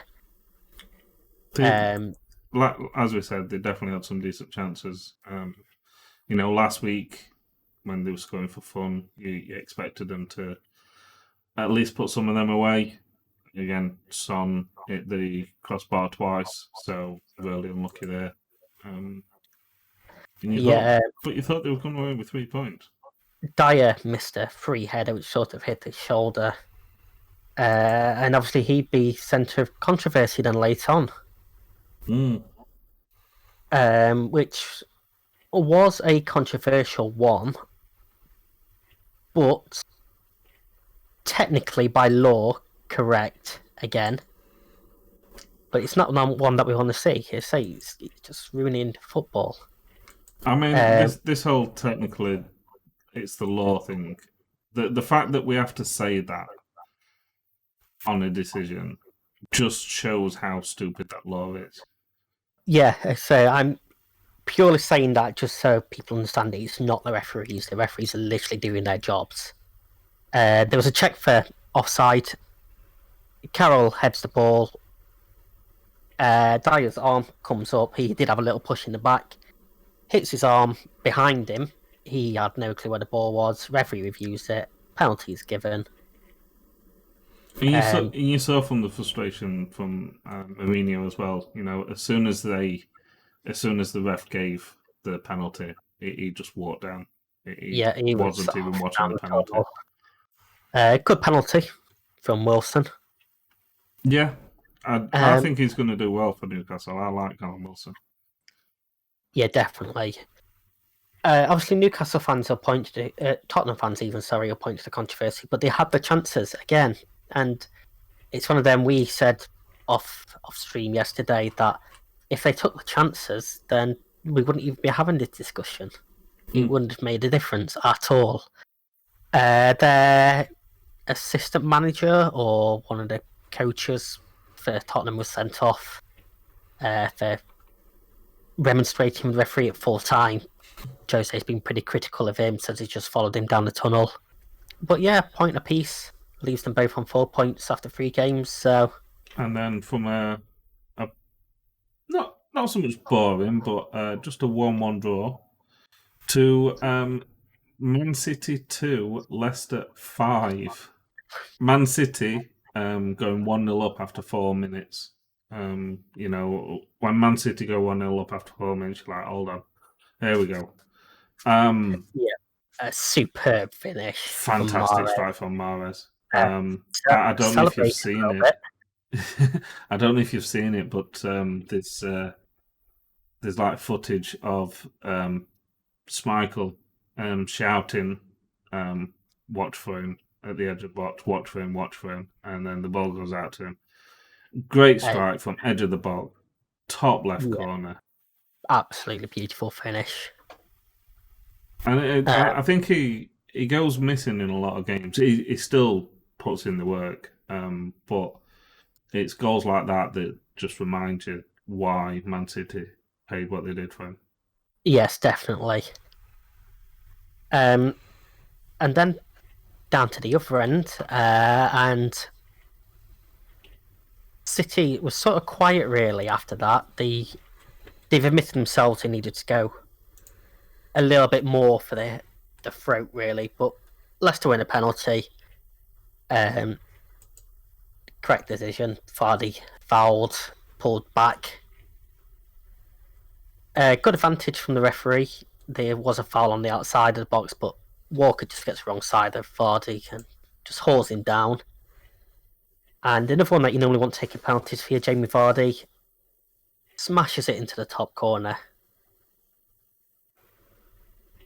As we said, they definitely had some decent chances. Last week, when they were scoring for fun, you expected them to at least put some of them away. Again, Son hit the crossbar twice, so really unlucky there. But you thought they were coming away with 3 points.
Dyer missed a free header, which sort of hit his shoulder. And obviously he'd be centre of controversy then later on. Which was a controversial one, but technically by law correct again. But it's not one that we want to see. It's just ruining football.
I mean, this whole technically, it's the law thing. The fact that we have to say that on a decision just shows how stupid that law is.
Yeah, so I'm purely saying that just so people understand that it's not the referees. The referees are literally doing their jobs. There was a check for offside. Carroll heads the ball. Dyer's arm comes up. He did have a little push in the back. Hits his arm behind him. He had no clue where the ball was. Referee reviews it. Penalties given.
And you saw from the frustration from Mourinho as well. As soon as the ref gave the penalty, he just walked down. He wasn't even watching the penalty.
Good penalty from Wilson.
Yeah, I think he's going to do well for Newcastle. I like Callum Wilson.
Yeah, definitely. Obviously, Newcastle fans will point to Tottenham fans even, sorry, will point to the controversy, but they had the chances again, and it's one of them. We said off stream yesterday that if they took the chances, then we wouldn't even be having this discussion. It wouldn't have made a difference at all. Their assistant manager or one of the coaches for Tottenham was sent off for remonstrating with the referee at full time. Jose's been pretty critical of him, says he just followed him down the tunnel. But yeah, point apiece leaves them both on 4 points after 3 games. So,
and then from a not so much boring, but just a 1-1 draw to Man City 2, Leicester 5. Man City going 1-0 up after 4 minutes. You know, when Man City go 1-0 up after 4 minutes, you're like, hold on, here we go.
yeah, a superb finish.
Fantastic strike from Mahrez. I don't know if you've seen it. I don't know if you've seen it, but there's like footage of Schmeichel shouting, watch for him at the edge of the box, watch for him, and then the ball goes out to him. Great strike from edge of the box, top left corner.
Absolutely beautiful finish.
And I think he goes missing in a lot of games. He still puts in the work, but it's goals like that that just remind you why Man City paid what they did for him.
Yes, definitely. And then down to the other end, and City was sort of quiet really after that. They've admitted themselves they needed to go a little bit more for the throat really, but Leicester win a penalty. Correct decision. Vardy fouled, pulled back. Good advantage from the referee. There was a foul on the outside of the box, but Walker just gets the wrong side of Vardy and just hauls him down. And another one that you normally want to take your penalties for, Jamie Vardy smashes it into the top corner.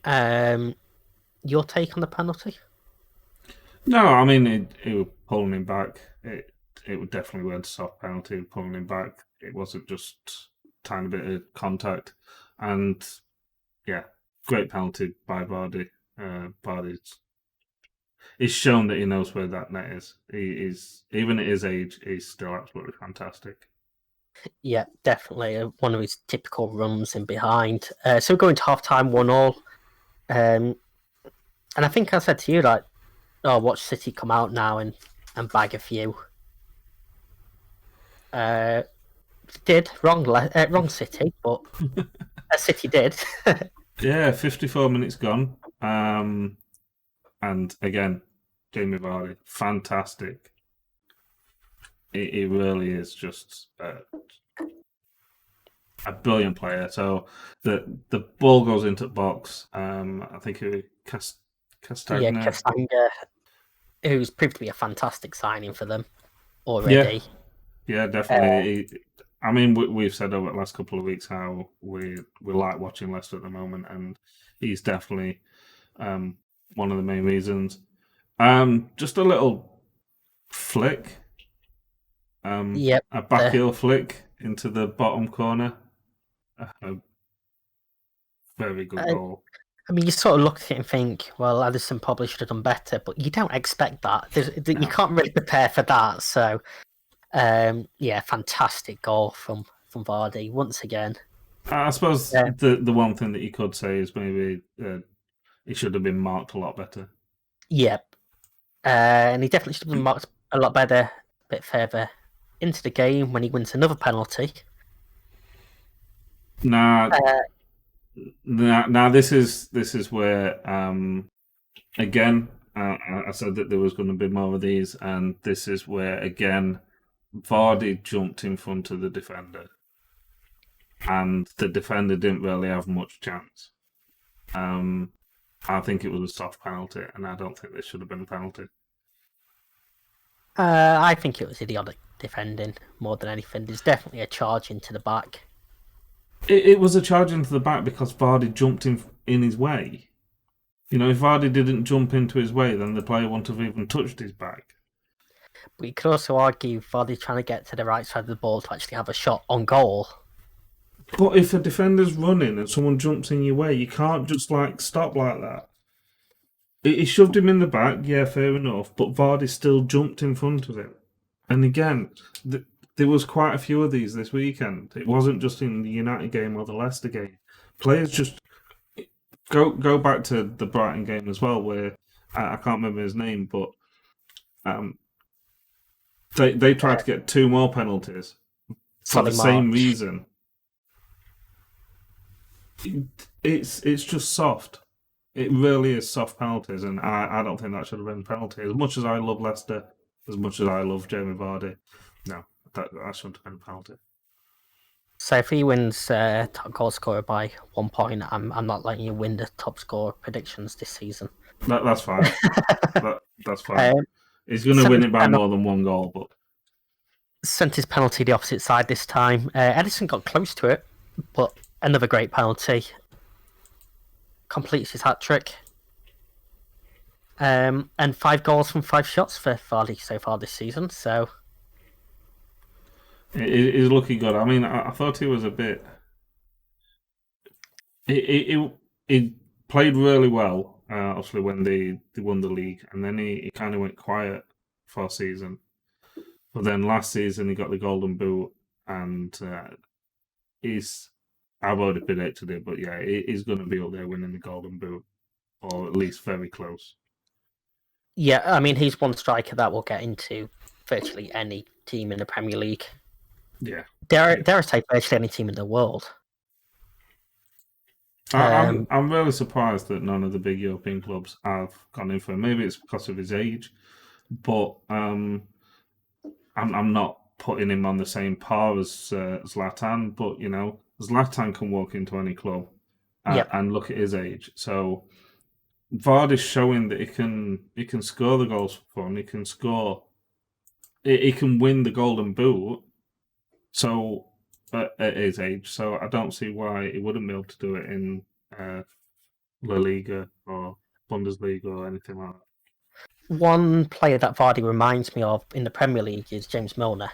Your take on the penalty?
No, I mean it was pulling him back. It would definitely went a soft penalty, pulling him back. It wasn't just a tiny bit of contact, and yeah, great penalty by Vardy. Vardy's shown that he knows where that net is. He is, even at his age, he's still absolutely fantastic.
Yeah, definitely one of his typical runs in behind. So going to half time 1-1. And I think I said to you, like, oh, watch City come out now and bag a few. Did wrong City, but City did.
Yeah, 54 minutes gone. And again, Jamie Vardy, fantastic. He really is just a brilliant player. So the ball goes into the box. I think it was Castagna.
Yeah, Castagna, who's proved to be a fantastic signing for them already.
Yeah, definitely. I mean, we've said over the last couple of weeks how we like watching Leicester at the moment, and he's definitely one of the main reasons. Just a little flick,
Yep,
a backheel flick into the bottom corner. A very good goal.
I mean, you sort of look at it and think, well, Addison probably should have done better, but you don't expect that. No. You can't really prepare for that. So, yeah, fantastic goal from Vardy once again.
I suppose the one thing that you could say is maybe he should have been marked a lot better.
Yep. And he definitely should have been marked a lot better, a bit further into the game when he wins another penalty.
Now this is where again I said that there was going to be more of these, and this is where again Vardy jumped in front of the defender, and the defender didn't really have much chance. I think it was a soft penalty, and I don't think this should have been a penalty.
I think it was idiotic defending more than anything. There's definitely a charge into the back.
It was a charge into the back because Vardy jumped in his way. You know, if Vardy didn't jump into his way, then the player wouldn't have even touched his back.
But you could also argue Vardy trying to get to the right side of the ball to actually have a shot on goal.
But if a defender's running and someone jumps in your way, you can't just stop like that. He shoved him in the back, yeah, fair enough, but Vardy still jumped in front of him. And again, there was quite a few of these this weekend. It wasn't just in the United game or the Leicester game. Players just go back to the Brighton game as well, where I can't remember his name, but they tried to get 2 more penalties for the same reason. It's just soft. It really is soft penalties, and I don't think that should have been a penalty. As much as I love Leicester, as much as I love Jamie Vardy, no, that shouldn't have been a penalty.
So if he wins top goal scorer by 1 point, I'm not letting you win the top score predictions this season.
That's fine. That's fine. He's going to win it by more than 1 goal, but
sent his penalty the opposite side this time. Edison got close to it, but another great penalty. Completes his hat trick. And 5 goals from 5 shots for Vardy so far this season. So
he's looking good. I mean, I thought he was a bit. He played really well, obviously, when they won the league, and then he kind of went quiet for a season. But then last season he got the Golden Boot, and I've already predicted it, but yeah, he's going to be up there winning the Golden Boot, or at least very close.
Yeah, I mean, he's one striker that will get into virtually any team in the Premier League.
Yeah.
Dare I say virtually any team in the world.
I'm really surprised that none of the big European clubs have gone in for him. Maybe it's because of his age, but I'm not putting him on the same par as Zlatan. But you know, Zlatan can walk into any club and look at his age. So Vardy's showing that he can score the goals for him. He can score. He can win the Golden Boot. So at his age, so I don't see why he wouldn't be able to do it in La Liga or Bundesliga or anything like that.
One player that Vardy reminds me of in the Premier League is James Milner.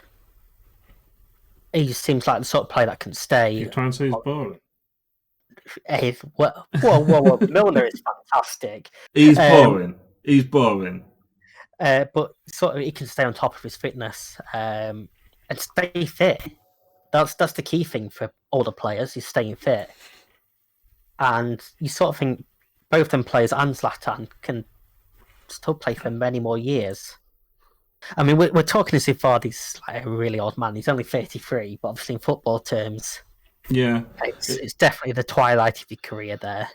He seems like the sort of player that can stay.
You're trying to say he's boring?
Whoa. Milner is fantastic.
He's boring. He's boring.
But sort of he can stay on top of his fitness and stay fit. That's the key thing for older players, is staying fit. And you sort of think both them players and Zlatan can still play for many more years. I mean, we're talking as if Vardy's like a really old man. He's only 33, but obviously in football terms,
yeah,
it's definitely the twilight of your career there.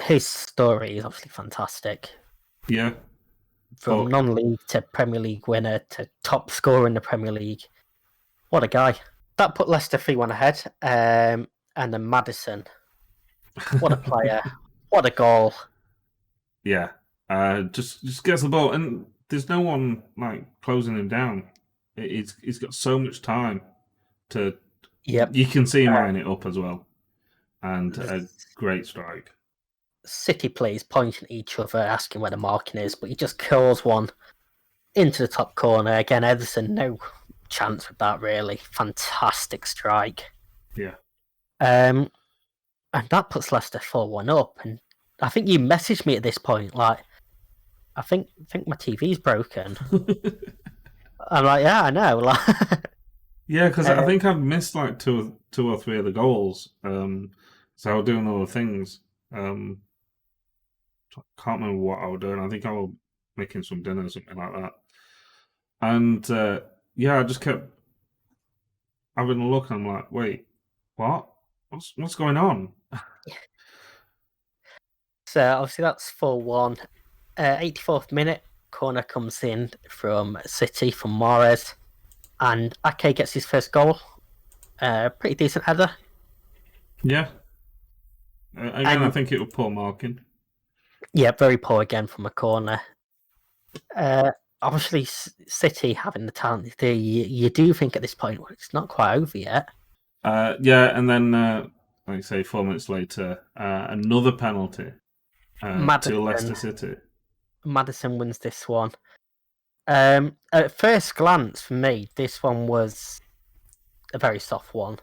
His story is obviously fantastic.
Yeah.
From non-league to Premier League winner to top scorer in the Premier League. What a guy. That put Leicester 3-1 ahead. And then Maddison. What a player. What a goal.
Yeah. Just gets the ball. And there's no one closing him down. He's got so much time to...
Yep.
You can see him eyeing it up as well. And a great strike.
City players pointing at each other, asking where the marking is, but he just curls one into the top corner. Again, Edison, no chance with that, really. Fantastic strike.
Yeah.
And that puts Leicester 4-1 up. And I think you messaged me at this point, like, I think my TV's broken. I'm like, yeah, I know.
Yeah, because I think I've missed two or three of the goals. So I was doing other things. Can't remember what I was doing. I think I was making some dinner or something like that. And I just kept having a look, and I'm like, wait, what? What's going on?
So obviously that's 4-1. 84th minute, corner comes in from City, from Mahrez, and Ake gets his first goal. Pretty decent header.
Yeah. Again, I think it was poor marking.
Yeah, very poor again from a corner. Obviously, City having the talent, you do think at this point, well, it's not quite over yet.
Yeah, and then like you say, 4 minutes later, another penalty to Leicester City.
Maddison wins this one. At first glance, for me, this one was a very soft one.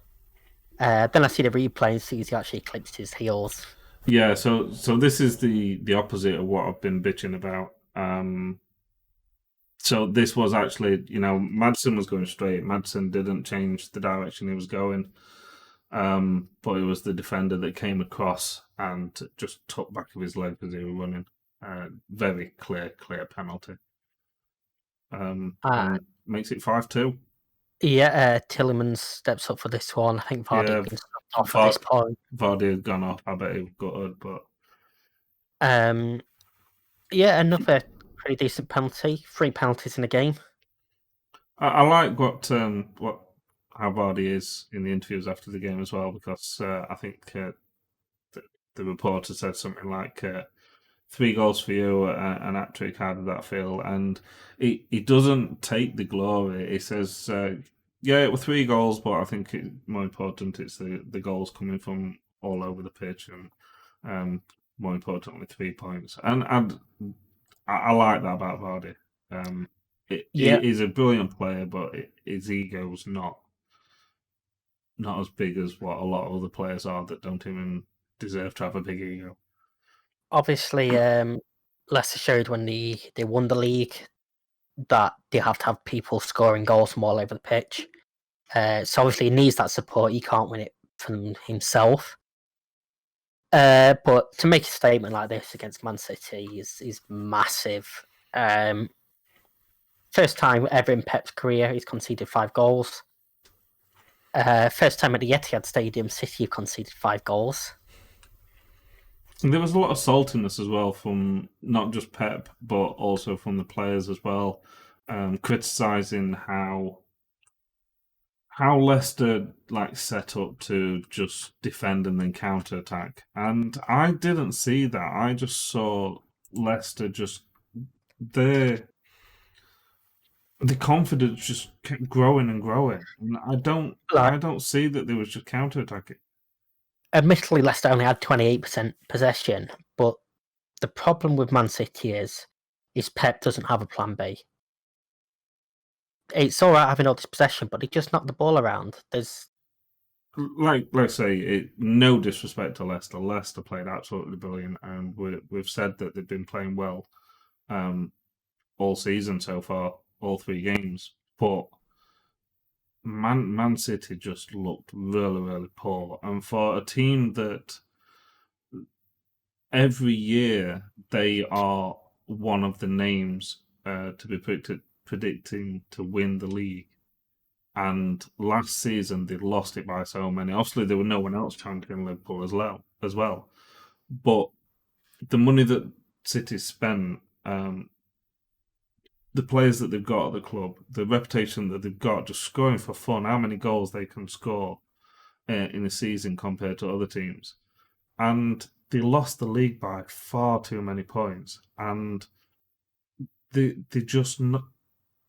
Then I see the replay and see he actually clips his heels.
Yeah, so this is the opposite of what I've been bitching about. So this was actually, Madsen was going straight. Madsen didn't change the direction he was going, but it was the defender that came across and just took back of his leg as he was running. Very clear penalty. And makes it 5-2.
Yeah, Tillemans steps up for this one. I think Vardy had been stopped off at this point.
Vardy had gone off. I bet he gutted, but
another pretty decent penalty. 3 penalties in a game.
I like how Vardy is in the interviews after the game as well, because I think the reporter said something like 3 goals for you, an hat-trick, how did that feel? And he doesn't take the glory. He says, it were 3 goals, but I think more important it's the goals coming from all over the pitch, and more importantly 3 points. And I like that about Vardy. He's a brilliant player, but his ego's not as big as what a lot of other players are that don't even deserve to have a big ego.
Obviously, Leicester showed when they won the league that they have to have people scoring goals from all over the pitch. So obviously he needs that support. He can't win it from himself. But to make a statement like this against Man City is massive. First time ever in Pep's career he's conceded 5 goals. First time at the Etihad Stadium, City have conceded 5 goals.
And there was a lot of saltiness as well from not just Pep, but also from the players as well, criticising how Leicester set up to just defend and then counter attack. And I didn't see that. I just saw Leicester just the confidence just kept growing and growing. And I don't see that there was just counter attacking.
Admittedly, Leicester only had 28% possession, but the problem with Man City is Pep doesn't have a plan B. It's all right having all this possession, but he just knocked the ball around. There's
let's say, no disrespect to Leicester. Leicester played absolutely brilliant, and we've said that they've been playing well all season so far, all 3 games. But Man City just looked really, really poor. And for a team that every year they are one of the names to be predicting to win the league, and last season they lost it by so many. Obviously, there were no one else championing Liverpool as well. But the money that City spent, the players that they've got at the club, the reputation that they've got, just scoring for fun, how many goals they can score in a season compared to other teams. And they lost the league by far too many points. And they're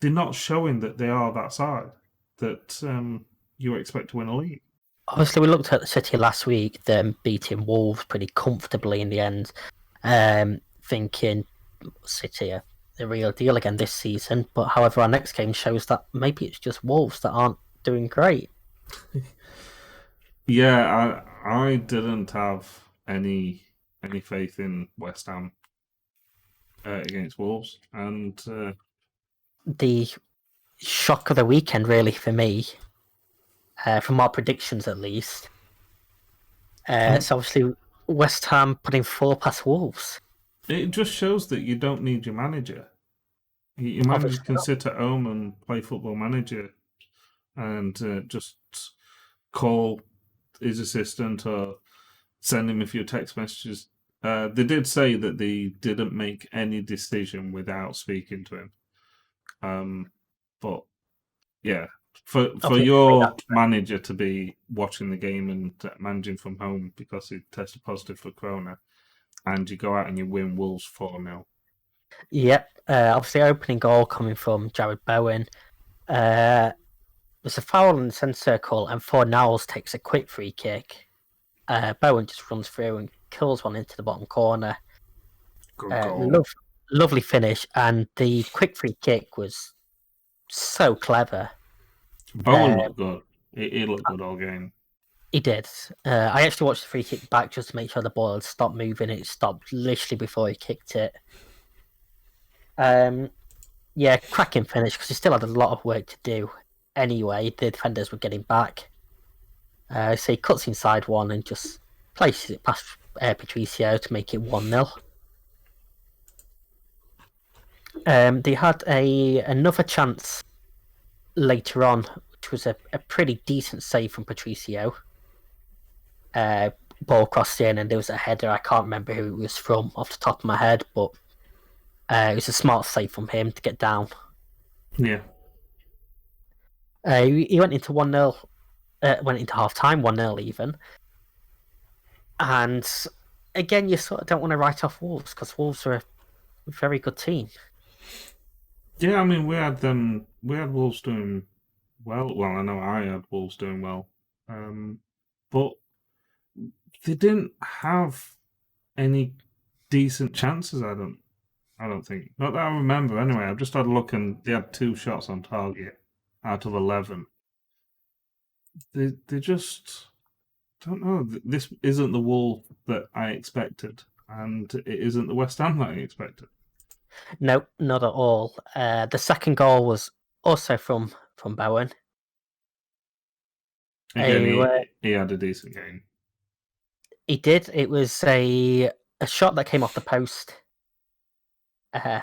not showing that they are that side that you expect to win a league.
Obviously, we looked at the City last week, them beating Wolves pretty comfortably in the end, thinking City are the real deal again this season. But however, our next game shows that maybe it's just Wolves that aren't doing great.
Yeah, I didn't have any faith in West Ham against Wolves, and
the shock of the weekend, really, for me, from our predictions at least. So obviously, West Ham putting 4 past Wolves.
It just shows that you don't need your manager. Your manager can sit at home and play Football Manager and just call his assistant or send him a few text messages. They did say that they didn't make any decision without speaking to him. But yeah, for your manager to be watching the game and managing from home because he tested positive for Corona, and you go out and you win Wolves 4-0.
Yep. Obviously, opening goal coming from Jared Bowen. There's a foul in the centre circle, and Fornals takes a quick free kick. Bowen just runs through and kills one into the bottom corner.
Good goal.
Lovely finish, and the quick free kick was so clever.
Bowen looked good. He looked good all game.
He did. I actually watched the free kick back just to make sure the ball had stopped moving. It stopped literally before he kicked it. Yeah, cracking finish because he still had a lot of work to do. Anyway, the defenders were getting back. So he cuts inside one and just places it past Patricio to make it 1-0. They had another chance later on, which was a pretty decent save from Patricio. Ball crossed in and there was a header. I can't remember who it was from off the top of my head, but it was a smart save from him to get down.
Yeah.
He went into 1-0, went into half time 1-0 even. And again, you sort of don't want to write off Wolves because Wolves are a very good team.
Yeah, I mean, we had Wolves doing well. Well, I know I had Wolves doing well, but they didn't have any decent chances. I don't think. Not that I remember. Anyway, I've just had a look and they had 2 shots on target out of 11. They just don't know. This isn't the Wolves that I expected, and it isn't the West Ham that I expected.
No, not at all. The second goal was also from Bowen.
Again, he had a decent game.
He did. It was a shot that came off the post.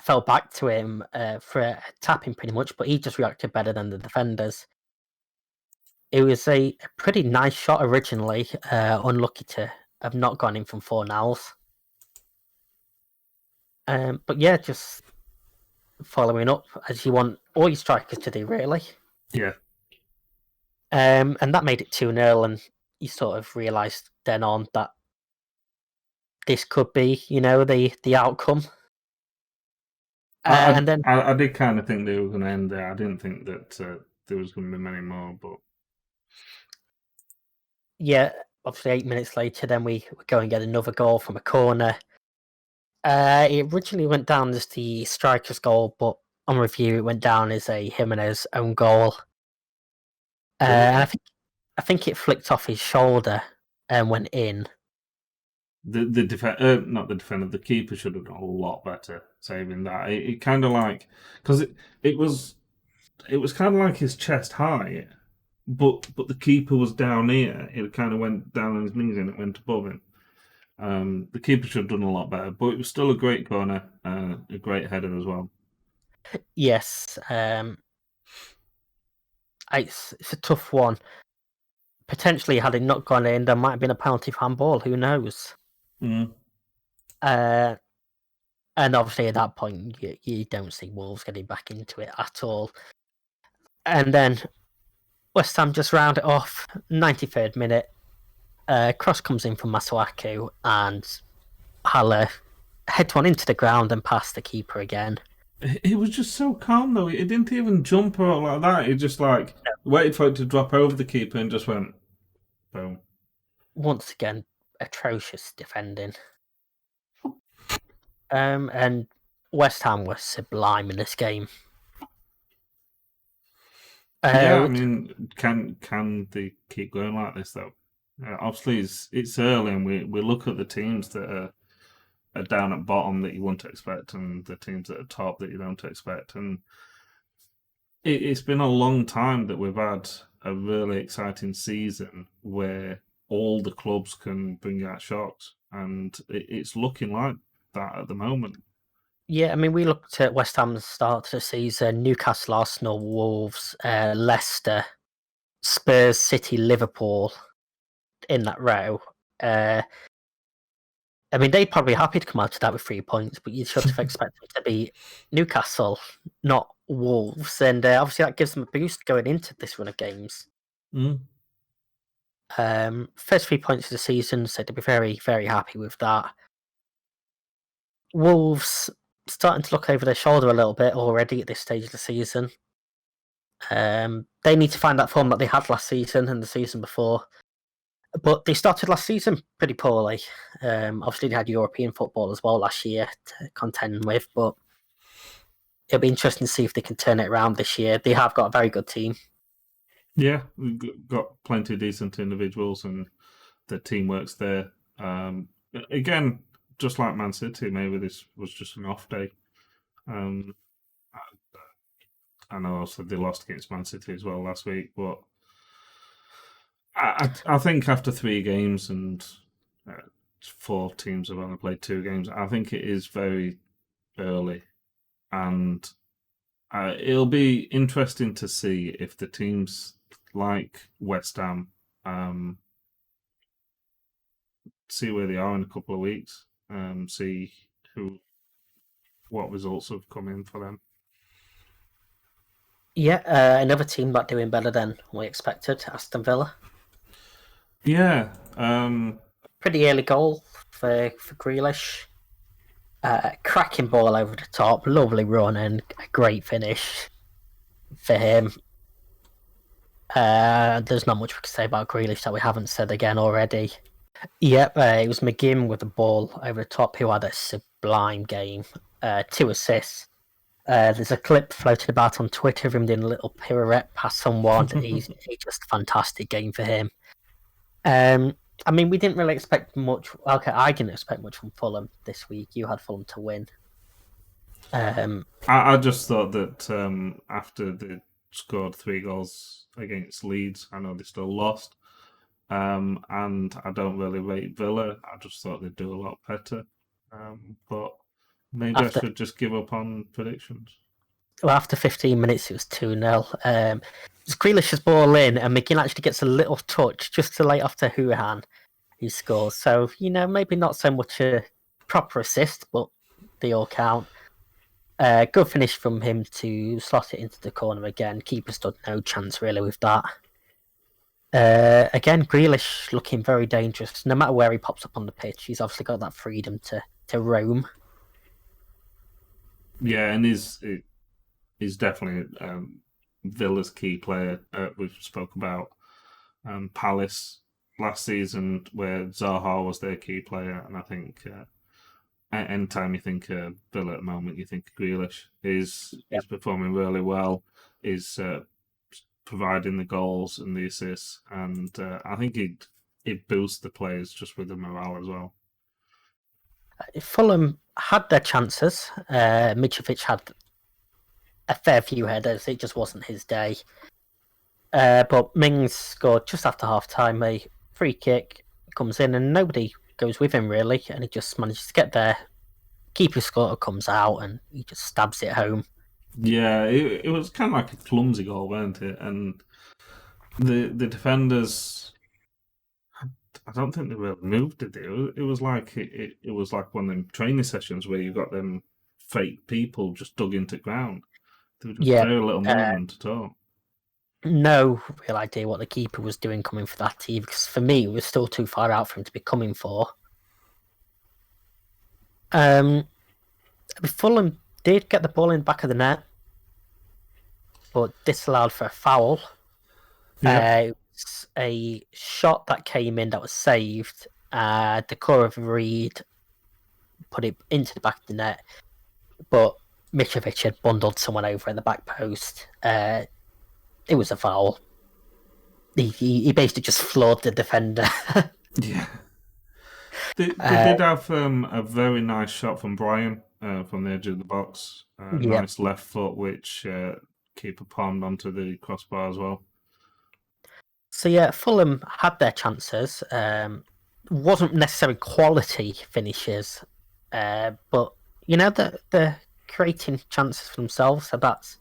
Fell back to him for a tapping pretty much, but he just reacted better than the defenders. It was a pretty nice shot originally. Unlucky to have not gone in from 4-0s. But yeah, just following up as you want all your strikers to do, really.
Yeah.
And that made it 2-0, and you sort of realised then on that this could be, the outcome. And then
I did kind of think they were going to end there. I didn't think that there was going to be many more, but
yeah, obviously 8 minutes later, then we go and get another goal from a corner. It originally went down as the striker's goal, but on review, it went down as a Jimenez own goal. And I think it flicked off his shoulder and went in.
Not the defender, the keeper should have done a lot better saving that. It kind of like because it was kind of like his chest high, but the keeper was down here. It kind of went down on his knees and it went above him. The keeper should have done a lot better, but it was still a great corner, a great header as well.
Yes, it's a tough one. Potentially, had it not gone in, there might have been a penalty for handball. Who knows?
Mm.
And obviously, at that point, you don't see Wolves getting back into it at all. And then West Ham just round it off. 93rd minute, cross comes in from Masuaku, and Haller heads one into the ground and past the keeper again.
He was just so calm though. He didn't even jump or like that. He just waited for it to drop over the keeper and just went boom.
Once again, atrocious defending. And West Ham were sublime in this game.
Yeah, I mean, can they keep going like this though? Obviously, it's early, and we look at the teams that are down at bottom that you wouldn't expect, and the teams that are top that you don't expect. And it's been a long time that we've had a really exciting season where all the clubs can bring out shocks, and it's looking like that at the moment.
Yeah, I mean, we looked at West Ham's start to the season: Newcastle, Arsenal, Wolves, Leicester, Spurs, City, Liverpool in that row. I mean, they're probably happy to come out of that with 3 points, but you should have expected them to be Newcastle, not Wolves. And obviously that gives them a boost going into this run of games.
Mm.
First 3 points of the season, so they'll be very, very happy with that. Wolves starting to look over their shoulder a little bit already at this stage of the season. They need to find that form that they had last season and the season before. But they started last season pretty poorly. Obviously, they had European football as well last year to contend with, but it'll be interesting to see if they can turn it around this year. They have got a very good team.
Yeah, we've got plenty of decent individuals, and the team works there. Again, just like Man City, maybe this was just an off day. Um, I know also they lost against Man City as well last week, but I think after 3 games and 4 teams have only played 2 games, I think it is very early, and it'll be interesting to see if the teams like West Ham see where they are in a couple of weeks, see what results have come in for them.
Yeah, another team that doing better than we expected, Aston Villa.
Yeah,
Pretty early goal for Grealish. Cracking ball over the top, lovely run and a great finish for him. There's not much we can say about Grealish that we haven't said again already. Yep, it was McGinn with the ball over the top who had a sublime game. 2 assists. There's a clip floating about on Twitter of him doing a little pirouette past someone. He's just a fantastic game for him. I mean, we didn't really expect much. Okay, I didn't expect much from Fulham this week. You had Fulham to win.
I just thought that after they scored 3 goals against Leeds, I know they still lost, and I don't really rate Villa. I just thought they'd do a lot better, but maybe I should just give up on predictions.
Well, after 15 minutes, it was 2-0. It's Grealish's ball in, and McGinn actually gets a little touch just to lay off to Houhan, who scores. So, maybe not so much a proper assist, but they all count. Good finish from him to slot it into the corner again. Keeper stood no chance really with that. Again, Grealish looking very dangerous. No matter where he pops up on the pitch, he's obviously got that freedom to roam.
Yeah, and he's definitely Villa's key player. We've spoke about Palace last season, where Zaha was their key player, and I think anytime you think Villa at the moment, you think Grealish is performing really well, is providing the goals and the assists, and I think it boosts the players just with the morale as well.
Fulham had their chances. Mitrovic had a fair few headers. It just wasn't his day. But Mings scored just after half-time. A free kick comes in and nobody goes with him, really. And he just manages to get there. Keeper score comes out and he just stabs it home.
Yeah, it was kind of like a clumsy goal, wasn't it? And the defenders, I don't think they really moved, did they? It was like it was like one of them training sessions where you got them fake people just dug into ground. There was just very little movement at all.
No real idea what the keeper was doing coming for that tee, because for me it was still too far out for him to be coming for. Fulham did get the ball in the back of the net, but disallowed for a foul. It was a shot that came in that was saved. The core of Reed put it into the back of the net, but Mitrovic had bundled someone over in the back post. It was a foul. He basically just floored the defender.
Yeah. They did have a very nice shot from Brian from the edge of the box. Nice left foot, which keeper palmed onto the crossbar as well. So yeah,
Fulham had their chances. Wasn't necessarily quality finishes, but they're creating chances for themselves. So that's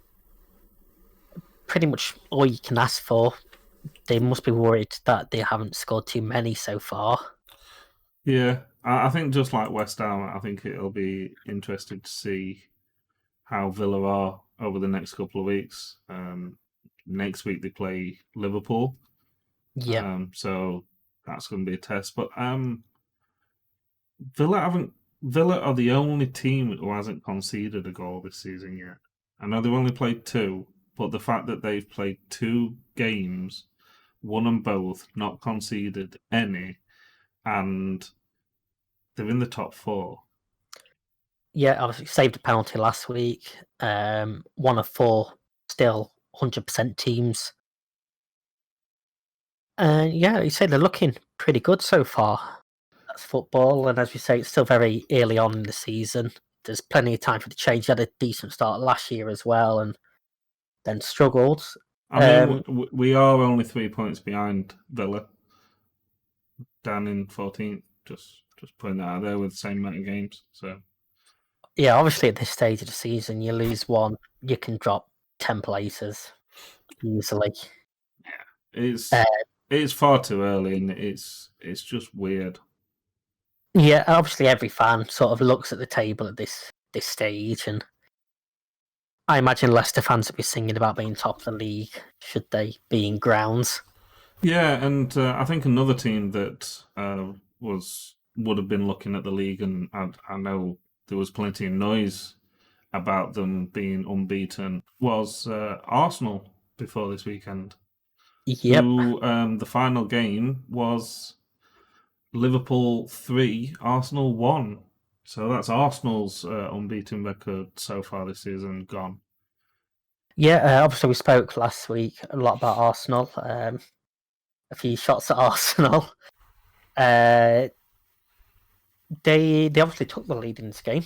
pretty much all you can ask for. They must be worried that they haven't scored too many so far.
Yeah, I think just like West Ham, I think it'll be interesting to see how Villa are over the next couple of weeks. Next week they play Liverpool.
Yeah.
So that's going to be a test. But Villa are the only team who hasn't conceded a goal this season yet. I know they've only played 2, but the fact that they've played 2 games won them both, not conceded any, and they're in the top 4.
Yeah, obviously saved a penalty last week. One of 4 still 100% teams. And yeah, you say they're looking pretty good so far. That's football, and as we say, it's still very early on in the season. There's plenty of time for the change. They had a decent start last year as well, and then struggled.
I mean, we are only 3 points behind Villa, down in 14th. Just putting that out there with the same amount of games. So
yeah, obviously at this stage of the season, you lose one, you can drop 10 places easily.
It's far too early, and it's just weird.
Yeah, obviously every fan sort of looks at the table at this stage, and I imagine Leicester fans would be singing about being top of the league should they be in grounds.
Yeah, and I think another team that would have been looking at the league, and I know there was plenty of noise about them being unbeaten, was Arsenal before this weekend.
Yep.
Who, the final game was Liverpool 3, Arsenal 1. So that's Arsenal's unbeaten record so far this season gone.
Yeah, obviously we spoke last week a lot about Arsenal. A few shots at Arsenal. They obviously took the lead in this game.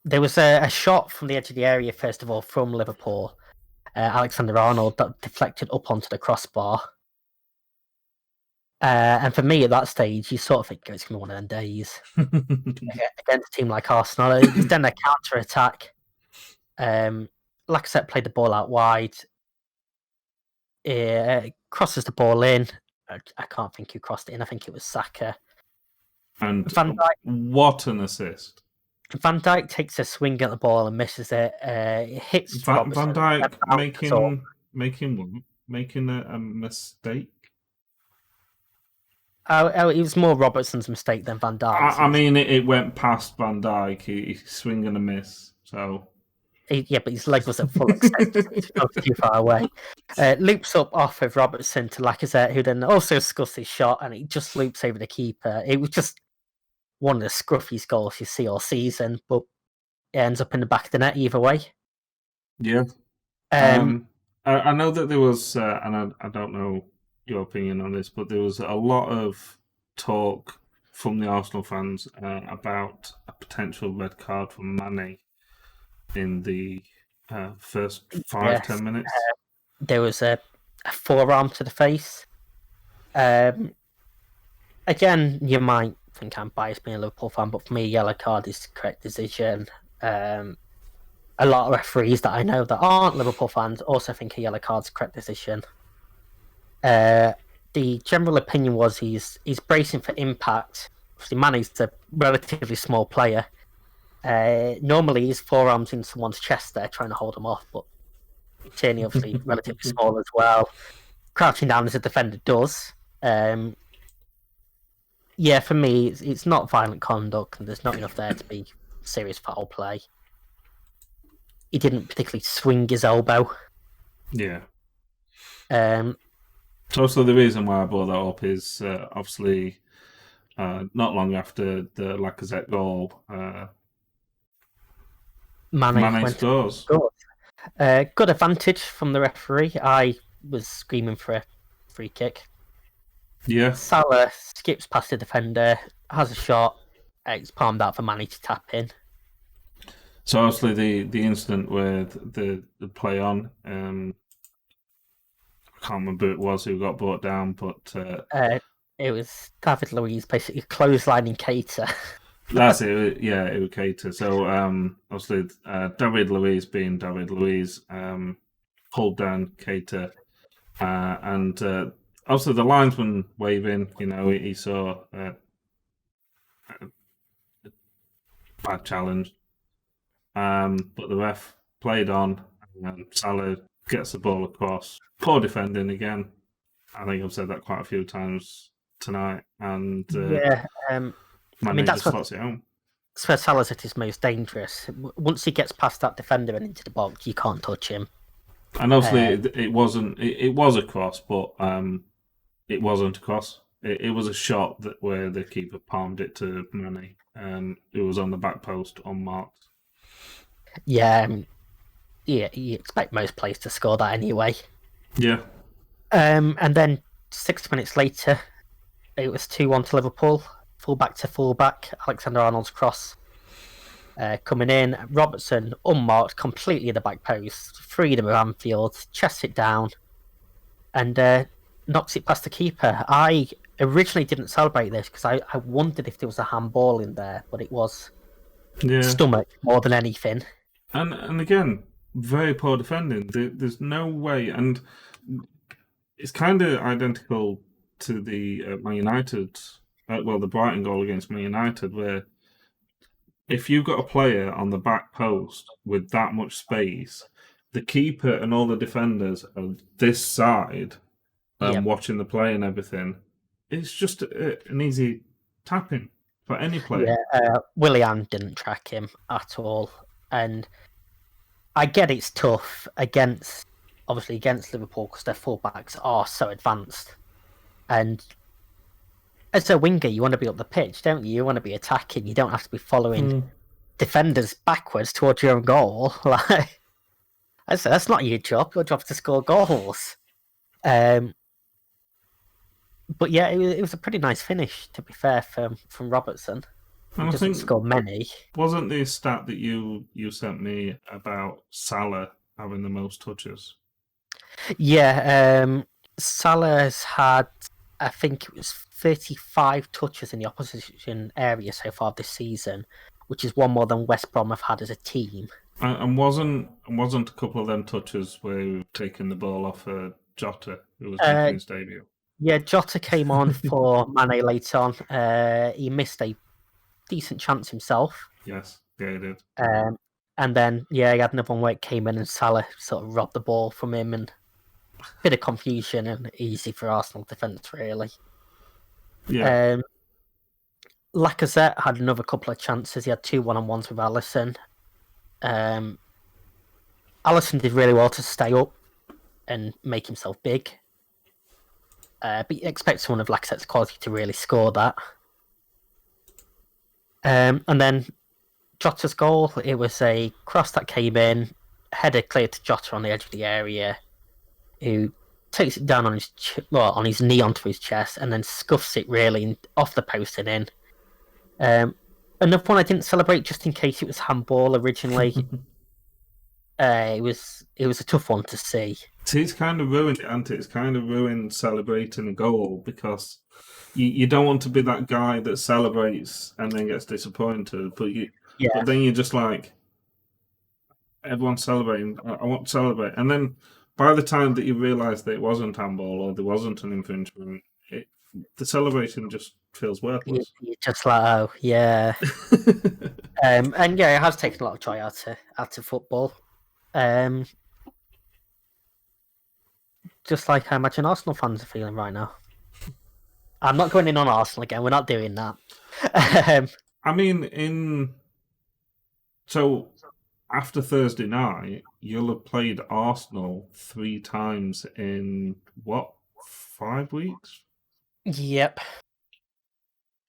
There was a shot from the edge of the area, first of all, from Liverpool. Alexander-Arnold that deflected up onto the crossbar. And for me, at that stage, you sort of think it's going to be one of them days. Against a team like Arsenal. It's then a counter-attack. Lacazette played the ball out wide. Crosses the ball in. I can't think who crossed it in. I think it was Saka.
And Van Dijk, what an assist.
Van Dijk takes a swing at the ball and misses it. It hits
Van Dijk making a mistake.
Oh, it was more Robertson's mistake than Van Dijk's.
I mean, it went past Van Dijk. He swing and a miss. So
yeah, but his leg was at full extent. It was too far away. Loops up off of Robertson to Lacazette, who then also scuffs his shot, and it just loops over the keeper. It was just one of the scruffiest goals you see all season, but it ends up in the back of the net either way.
Yeah. I know that there was, and I don't know your opinion on this, but there was a lot of talk from the Arsenal fans about a potential red card for Mane in the first 5-10 minutes.
There was a forearm to the face. Again, you might think I'm biased being a Liverpool fan, but for me, yellow card is the correct decision. A lot of referees that I know that aren't Liverpool fans also think a yellow card's the correct decision. The general opinion was he's bracing for impact. Obviously, Mane's a relatively small player. Normally, his forearms in someone's chest there, trying to hold him off, but Tierney obviously relatively small as well. Crouching down as a defender does. Yeah, for me, it's not violent conduct, and there's not enough there to be serious foul play. He didn't particularly swing his elbow.
Yeah.
Also,
the reason why I brought that up is obviously not long after the Lacazette goal, Mane scores.
Good advantage from the referee. I was screaming for a free kick.
Yeah.
Salah skips past the defender, has a shot. It's palmed out for Mane to tap in.
So obviously the incident with the play on, I can't remember who it was who got brought down, but
it was David Luiz basically clotheslining Keita.
That's it. Yeah, it was Keita. So obviously David Luiz being David Luiz pulled down Keita, and obviously the linesman waving. You know, he saw a bad challenge. But the ref played on, and Salah gets the ball across. Poor defending again. I think I've said that quite a few times tonight. And Mane just slots it home.
That's where Salah's at his most dangerous. Once he gets past that defender and into the box, you can't touch him.
And obviously, it wasn't. It was a cross, but it wasn't a cross. It was a shot where the keeper palmed it to Mane. It was on the back post unmarked.
Yeah, yeah, you expect most players to score that anyway.
Yeah.
And then 6 minutes later, it was 2-1 to Liverpool. Fullback to fullback, Alexander-Arnold's cross coming in. Robertson, unmarked, completely at the back post. Freedom of Anfield, chests it down, and knocks it past the keeper. I originally didn't celebrate this because I wondered if there was a handball in there, but it was stomach more than anything.
And again, very poor defending. There's no way, and it's kind of identical to the Man United, the Brighton goal against Man United, where if you've got a player on the back post with that much space, the keeper and all the defenders are this side, watching the play and everything. It's just an easy tapping for any player.
Yeah, Willian didn't track him at all, and I get it's tough against Liverpool because their fullbacks are so advanced, and as a winger, you want to be up the pitch, don't you? You want to be attacking. You don't have to be following defenders backwards towards your own goal. Like that's not your job. Your job's to score goals. But yeah, it was a pretty nice finish, to be fair, from Robertson. He doesn't score many.
Wasn't the stat that you sent me about Salah having the most touches?
Yeah, Salah's had, I think it was 35 touches in the opposition area so far this season, which is one more than West Brom have had as a team.
And wasn't a couple of them touches where he was taking the ball off Jota, who was making his debut?
Yeah, Jota came on for Mane later on. He missed a decent chance himself.
Yes, yeah, he did.
And then, he had another one where it came in and Salah sort of robbed the ball from him, and a bit of confusion and easy for Arsenal defence, really.
Yeah.
Lacazette had another couple of chances. He had 2 1-on-1s with Alisson. Alisson did really well to stay up and make himself big. But you expect someone of Lacazette's quality to really score that. And then Jota's goal, it was a cross that came in, header cleared to Jota on the edge of the area, who takes it down on his knee onto his chest and then scuffs it really off the post and in. Another one I didn't celebrate just in case it was handball originally. It was a tough one to see.
It's kind of ruined it, hasn't it? It's kind of ruined celebrating a goal because you don't want to be that guy that celebrates and then gets disappointed. But then you're just like, everyone's celebrating. I want to celebrate. And then by the time that you realise that it wasn't handball or there wasn't an infringement, the celebration just feels worthless.
You're just like, oh, yeah. And it has taken a lot of joy out of football. Just like I imagine Arsenal fans are feeling right now. I'm not going in on Arsenal again. We're not doing that.
I mean, so after Thursday night, you'll have played Arsenal 3 times in, 5 weeks?
Yep.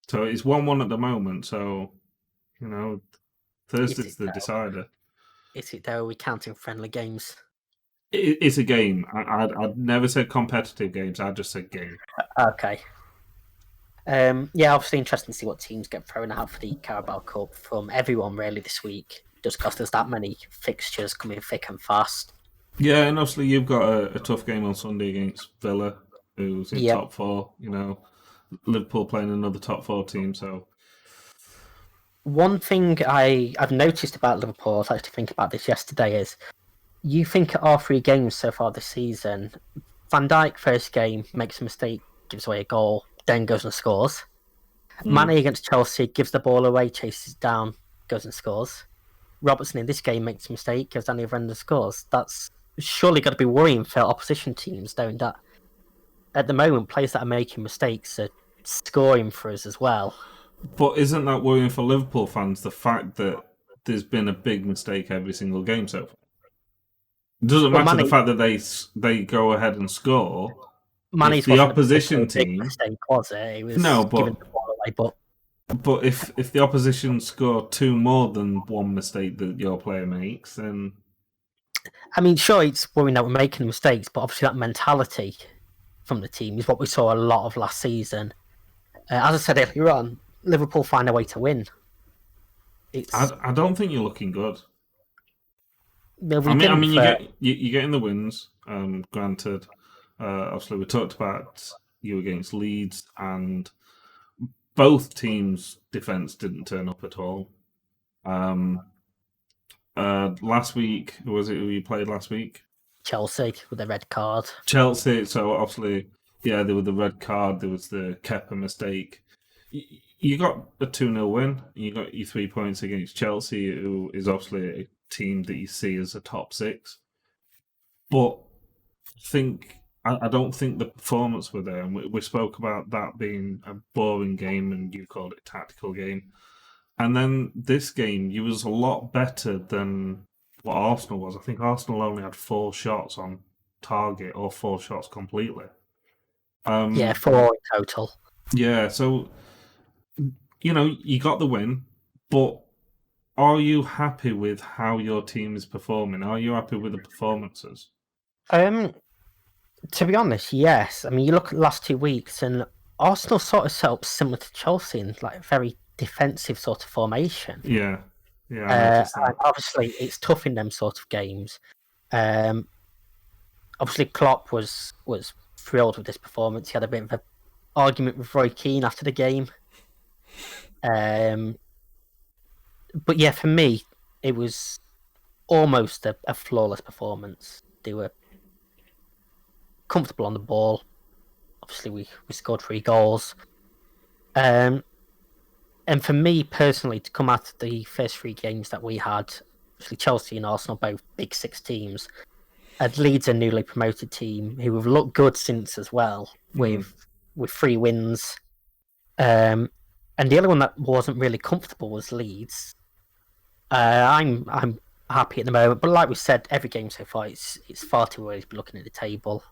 So it's 1-1 at the moment, so, Thursday's the decider.
Is it though? Are we counting friendly games?
It's a game. I'd never said competitive games. I just said game.
Okay. Obviously interesting to see what teams get thrown out for the Carabao Cup from everyone really this week, just because there's that many fixtures coming thick and fast.
Yeah, and obviously you've got a tough game on Sunday against Villa, who's in top 4. Liverpool playing another top 4 team. So
one thing I've noticed about Liverpool, I was actually thinking about this yesterday, is you think at our 3 games so far this season, Van Dijk first game makes a mistake, gives away a goal, then goes and scores. Mane against Chelsea gives the ball away, chases down, goes and scores. Robertson in this game makes a mistake, goes down the other end and scores. That's surely got to be worrying for opposition teams, knowing that at the moment players that are making mistakes are scoring for us as well.
But isn't that worrying for Liverpool fans, the fact that there's been a big mistake every single game so far? It doesn't
But
matter the
Mane,
fact that they go ahead and score. If
Mane's
the
wasn't a
opposition
particularly big
team,
mistake, was it? It
no,
was giving
but
the ball away. But
if the opposition score two more than one mistake that your player makes, then
I mean, sure, it's worrying that we're making mistakes, but obviously that mentality from the team is what we saw a lot of last season. As I said earlier on, Liverpool find a way to win. It's
I don't think you're looking good.
we
I
didn't
mean,
for
you getting the wins. Granted, obviously we talked about you against Leeds, and both teams' defense didn't turn up at all. Um, last week, who was it who you played last week?
Chelsea with a red card.
Chelsea. So obviously, yeah, there was the red card. There was the Kepa mistake. You got a 2-0 win. You got your 3 points against Chelsea, who is obviously a team that you see as a top six. But I don't think the performance were there. And we spoke about that being a boring game, and you called it a tactical game. And then this game, you was a lot better than what Arsenal was. I think Arsenal only had 4 shots on target, or 4 shots completely.
Yeah,
Um,
4 in total.
yeah, so you got the win, but are you happy with how your team is performing? Are you happy with the performances?
Um, to be honest, yes. I mean, you look at the last 2 weeks, and Arsenal sort of set up similar to Chelsea in like very defensive sort of formation.
Yeah, yeah, I noticed
And
that.
obviously, it's tough in them sort of games. Um, obviously, Klopp was thrilled with this performance. He had a bit of an argument with Roy Keane after the game. But yeah, for me, it was almost a flawless performance. They were comfortable on the ball. Obviously, we scored 3 goals. And for me personally, to come out of the first 3 games that we had, actually Chelsea and Arsenal, both Big Six teams, and Leeds, a newly promoted team who have looked good since as well, with 3 wins. And the only one that wasn't really comfortable was Leeds. I'm happy at the moment, but like we said, every game so far, it's far too early to be looking at the table.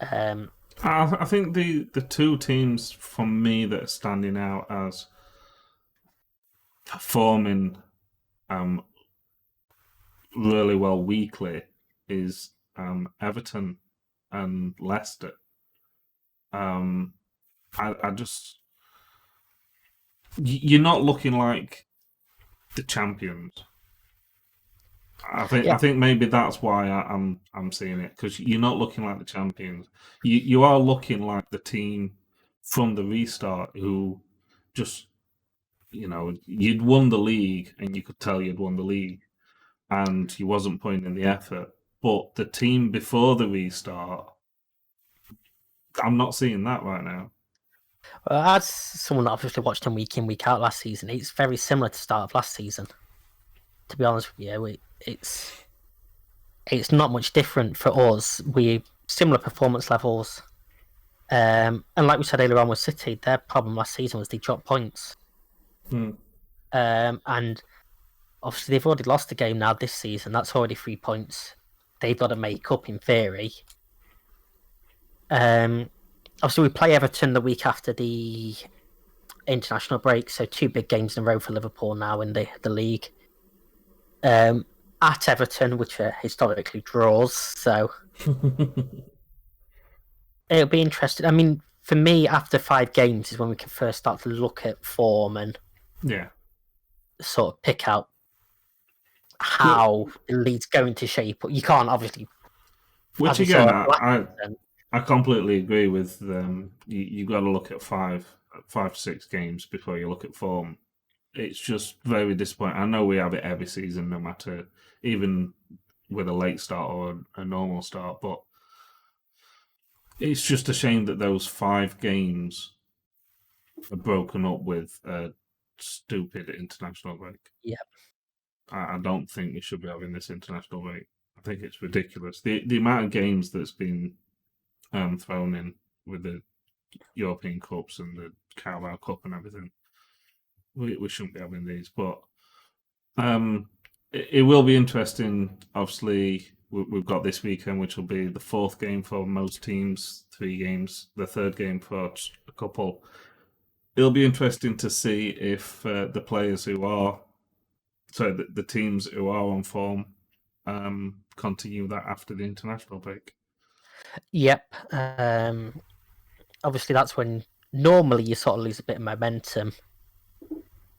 I think the two teams for me that are standing out as performing really well weekly is Everton and Leicester. I just you're not looking like the champions.
Yeah,
I think maybe that's why I'm seeing it, because you're not looking like the champions. You are looking like the team from the restart who just you'd won the league, and you could tell you'd won the league, and you wasn't putting in the effort. But the team before the restart, I'm not seeing that right now.
as someone that obviously watched him week in, week out last season, it's very similar to the start of last season. To be honest with you, it's not much different for us. We similar performance levels, and like we said earlier on with City, their problem last season was they dropped points, and obviously they've already lost a game now this season. That's already 3 points they've got to make up in theory. Obviously we play Everton the week after the international break, so 2 big games in a row for Liverpool now in the league. At Everton, which are historically draws, so it'll be interesting. I mean, for me, after 5 games is when we can first start to look at form and sort of pick out how the league's going to shape up. You can't obviously,
Which again, I completely agree with them. You got to look at 5 to 6 games before you look at form. It's just very disappointing. I know we have it every season, no matter, even with a late start or a normal start, but it's just a shame that those 5 games are broken up with a stupid international break.
Yeah.
I don't think we should be having this international break. I think it's ridiculous. The amount of games that's been thrown in with the European Cups and the Carabao Cup and everything. We shouldn't be having these, but it will be interesting. Obviously, we've got this weekend, which will be the fourth game for most teams, 3 games, the third game for a couple. It'll be interesting to see if the players who are, sorry, the teams who are on form continue that after the international break.
Yep. Obviously, that's when normally you sort of lose a bit of momentum.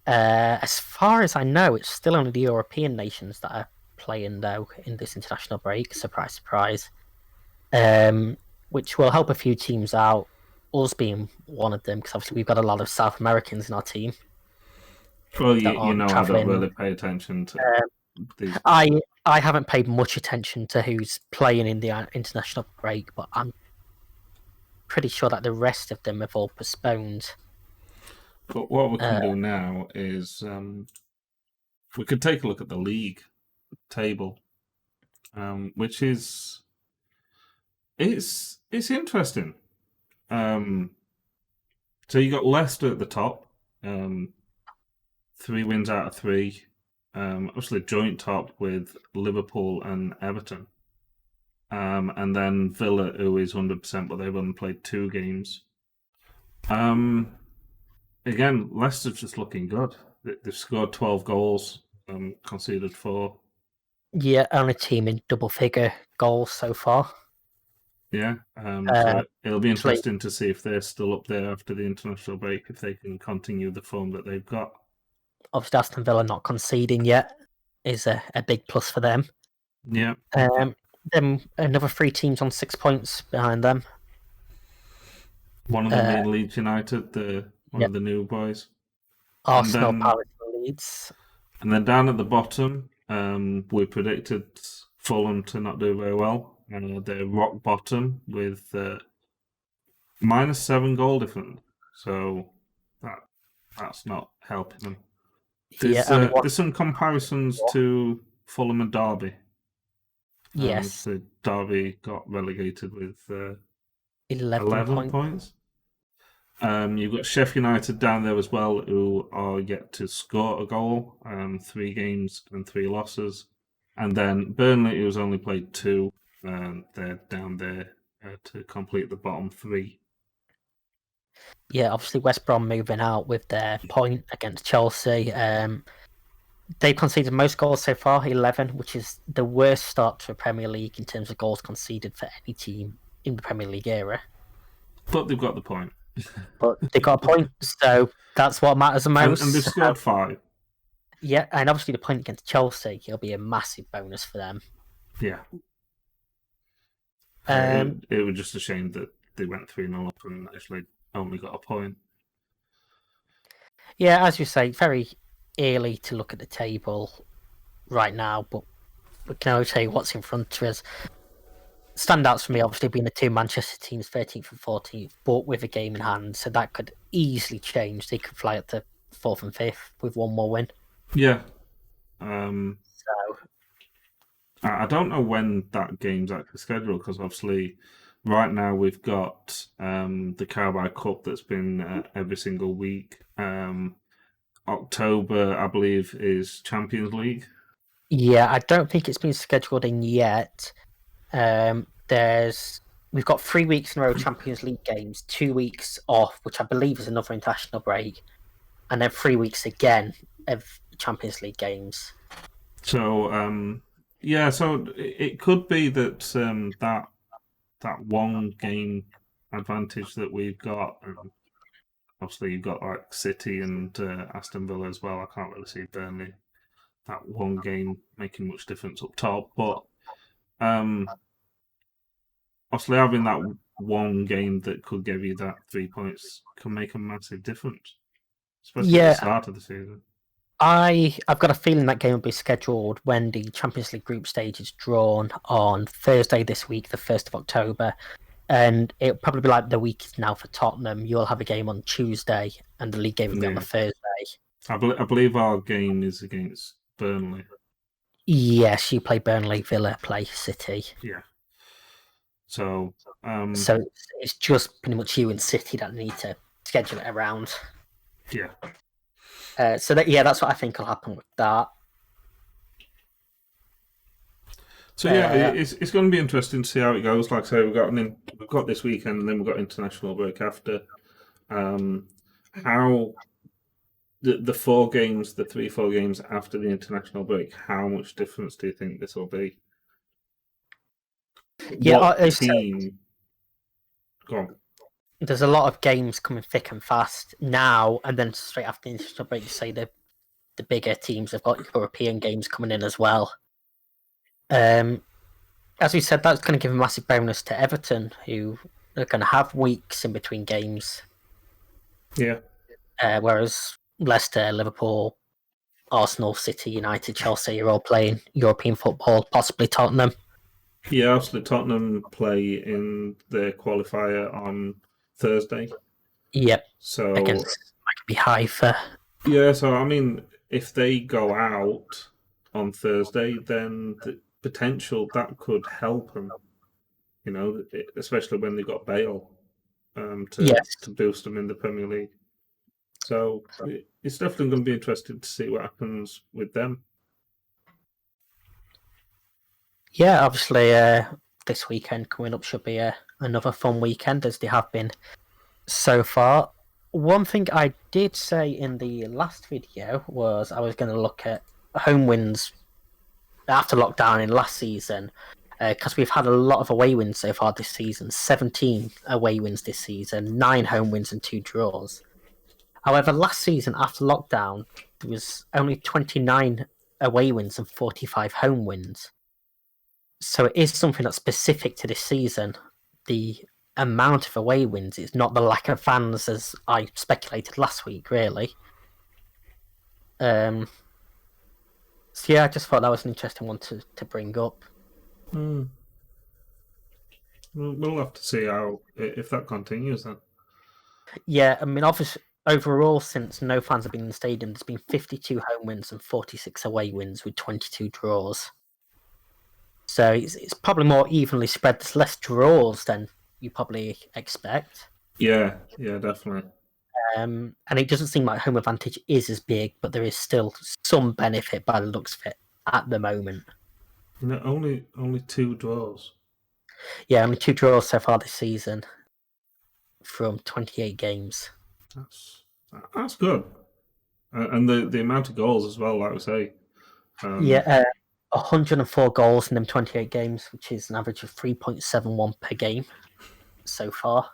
As far as I know, it's still only the European nations that are playing, though, in this international break. Surprise, surprise. Which will help a few teams out, us being one of them, because obviously we've got a lot of South Americans in our team.
Well, you know, I don't really pay attention to these.
I haven't paid much attention to who's playing in the international break, but I'm pretty sure that the rest of them have all postponed.
But what we can do now is we could take a look at the league table, which is it's interesting. So you got Leicester at the top, 3 wins out of 3. Obviously joint top with Liverpool and Everton. And then Villa, who is 100%, but they've only played 2 games. Again, Leicester's just looking good. They've scored 12 goals, conceded 4.
Yeah, only team in double figure goals so far.
Yeah, so it'll be interesting to see if they're still up there after the international break, if they can continue the form that they've got.
Obviously, Aston Villa not conceding yet is a big plus for them.
Yeah.
Then another 3 teams on 6 points behind them.
One of them being Leeds United, one of the new boys.
Arsenal, Palace, and Leeds.
And then down at the bottom, we predicted Fulham to not do very well. They're rock bottom with -7 goal difference. So that's not helping them. There's some comparisons to Fulham and Derby.
Yes.
So Derby got relegated with
11
points. You've got Sheffield United down there as well, who are yet to score a goal. 3 games and 3 losses. And then Burnley, who's only played 2, they're down there to complete the bottom 3.
Yeah, obviously West Brom moving out with their point against Chelsea. They've conceded most goals so far, 11, which is the worst start to a Premier League in terms of goals conceded for any team in the Premier League era.
But they've got the point.
But they got a point, so that's what matters the most.
And they've scored 5.
Yeah, and obviously the point against Chelsea, it'll be a massive bonus for them.
Yeah. It was just a shame that they went 3-0 up and actually only got a point.
Yeah, as you say, very early to look at the table right now, but we can only tell you what's in front of us. Standouts for me, obviously, being the 2 Manchester teams, 13th and 14th, but with a game in hand, so that could easily change. They could fly up to 4th and 5th with 1 more win.
Yeah.
So
I don't know when that game's actually scheduled, because obviously right now we've got the Carabao Cup that's been every single week. October, I believe, is Champions League.
Yeah, I don't think it's been scheduled in yet. We've got 3 weeks in a row Champions League games, 2 weeks off, which I believe is another international break, and then 3 weeks again of Champions League games. So
so it could be that that 1 game advantage that we've got. Obviously, you've got like City and Aston Villa as well. I can't really see Burnley that 1 game making much difference up top, but obviously having that 1 game that could give you that 3 points can make a massive difference, especially at the start of the season.
I've got a feeling that game will be scheduled when the Champions League group stage is drawn on Thursday this week, the 1st of October. And it'll probably be like the week now for Tottenham. You'll have a game on Tuesday, and the league game will be on the Thursday.
I believe our game is against Burnley.
Yes, you play Burnley, Villa play City.
Yeah. So
it's just pretty much you and City that need to schedule it around.
Yeah.
That's what I think will happen with that.
So yeah, it's going to be interesting to see how it goes. Like I say, we've got this weekend, and then we've got international break after. How the 4 games, the 3-4 games after the international break, how much difference do you think this will be?
Yeah,
What team? Go on.
There's a lot of games coming thick and fast now, and then straight after the international break, you say the bigger teams have got European games coming in as well. As we said, that's going to give a massive bonus to Everton, who are going to have weeks in between games.
Yeah.
Whereas Leicester, Liverpool, Arsenal, City, United, Chelsea are all playing European football, possibly Tottenham.
Yeah, absolutely. Tottenham play in their qualifier on Thursday.
Yep.
So
against Maccabi Haifa.
Yeah, so I mean, if they go out on Thursday, then the potential that could help them. You know, especially when they got Bale to boost them in the Premier League. So it's definitely going to be interesting to see what happens with them.
Yeah, obviously, this weekend coming up should be another fun weekend, as they have been so far. One thing I did say in the last video was I was going to look at home wins after lockdown in last season, because we've had a lot of away wins so far this season. 17 away wins this season, 9 home wins and 2 draws. However, last season after lockdown, there was only 29 away wins and 45 home wins. So it is something that's specific to this season. The amount of away wins is not the lack of fans, as I speculated last week, really. So yeah, I just thought that was an interesting one to bring up.
We'll have to see if that continues then.
Yeah, I mean, obviously, overall, since no fans have been in the stadium, there's been 52 home wins and 46 away wins with 22 draws. So it's probably more evenly spread. There's less draws than you probably expect.
Yeah, definitely.
And it doesn't seem like home advantage is as big, but there is still some benefit by the looks of it at the moment.
You know, only 2 draws.
Yeah, only 2 draws so far this season from 28 games.
That's good. And the amount of goals as well, like I say.
104 goals in them 28 games, which is an average of 3.71 per game so far.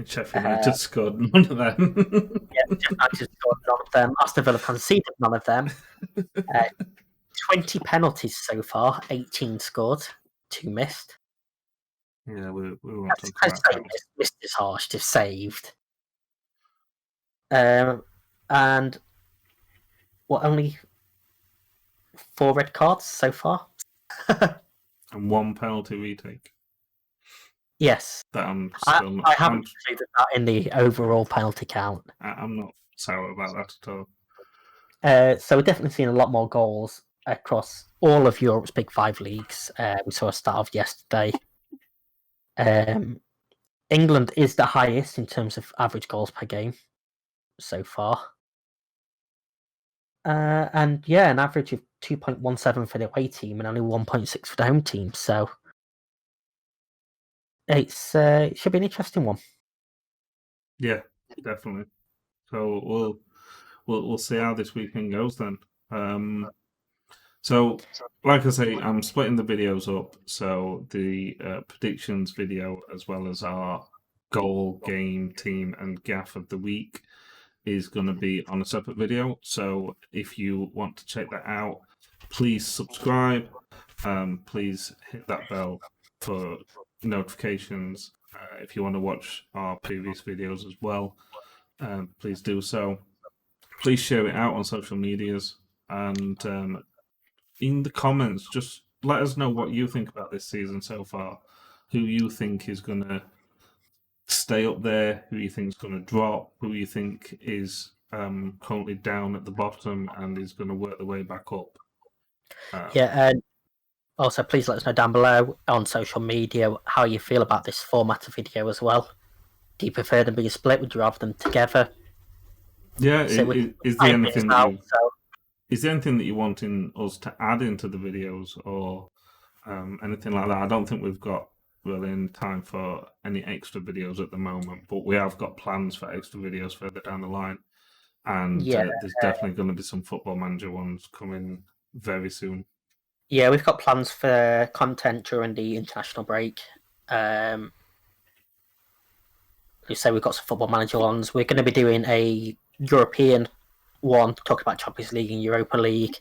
Sheffield United scored none of them.
United scored none of them. Aston Villa conceded none of them. 20 penalties so far, 18 scored, 2 missed.
Yeah, we won't talk about that.
Missed is harsh, they've saved. And only 4 red cards so far.
And 1 penalty retake.
Yes.
That
I haven't included that in the overall penalty count.
I'm not sour about that at all.
So we're definitely seeing a lot more goals across all of Europe's big 5 leagues. We saw a start of yesterday. England is the highest in terms of average goals per game so far. And yeah, an average of 2.17 for the away team and only 1.6 for the home team. So it should be an interesting one.
Yeah, definitely. So we'll see how this weekend goes then. So like I say, I'm splitting the videos up. So the predictions video, as well as our goal, game, team, and gaff of the week, is going to be on a separate video. So if you want to check that out, please subscribe. Please hit that bell for notifications. If you want to watch our previous videos as well, please do so. Please share it out on social medias, and in the comments, just let us know what you think about this season so far. Who you think is going to stay up there, who you think is going to drop, who you think is currently down at the bottom and is going to work their way back up.
And also please let us know down below on social media how you feel about this format of video as well. Do you prefer them being split? Would you rather them together?
Yeah, is there anything that is there anything that you wanting us to add into the videos or anything like that? I don't think we've got really in time for any extra videos at the moment, but we have got plans for extra videos further down the line. And
Yeah,
there's definitely going to be some Football Manager ones coming very soon.
yeah, we've got plans for content during the international break. You say we've got some Football Manager ones. We're going to be doing a European one, talking about Champions League and Europa League.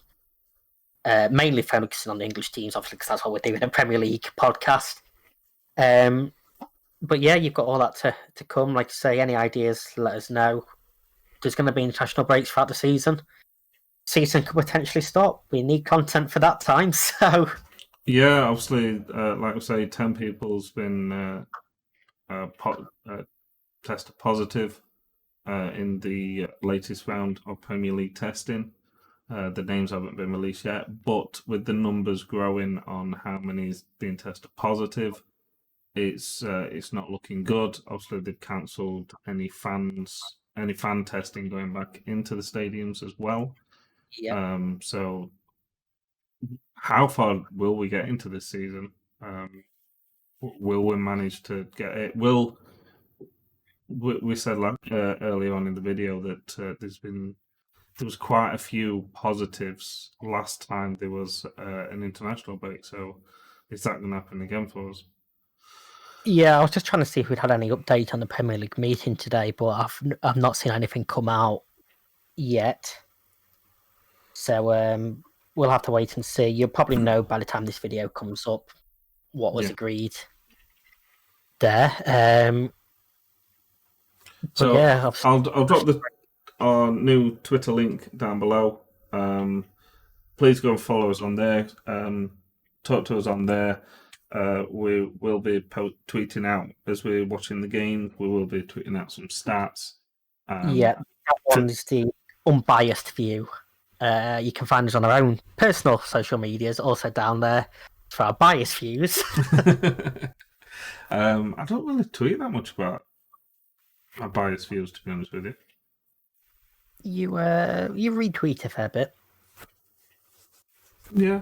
Mainly focusing on the English teams, obviously, because that's what we're doing, a Premier League podcast. But yeah, you've got all that to come. Like you say, any ideas, let us know. There's going to be international breaks throughout the season. Season could potentially stop. We need content for that time, so...
Yeah, obviously, like I say, 10 people's been tested positive in the latest round of Premier League testing. The names haven't been released yet, but with the numbers growing on how many is being tested positive, it's not looking good. Obviously, they've cancelled any fan testing going back into the stadiums as well.
Yeah.
So, how far will we get into this season? Will we manage to get it? We said earlier on in the video that there was quite a few positives last time there was an international break. So, is that going to happen again for us?
Yeah, I was just trying to see if we'd had any update on the Premier League meeting today, but I've not seen anything come out yet. So we'll have to wait and see. You'll probably know by the time this video comes up what was agreed there.
So
yeah,
I'll drop our new Twitter link down below. Please go and follow us on there. Talk to us on there. We will be tweeting out as we're watching the game. We will be tweeting out some stats.
Yeah, that one's the unbiased view. You can find us on our own personal social medias, also down there for our biased views.
I don't really tweet that much about my biased views, to be honest with you.
You retweet a fair bit.
Yeah.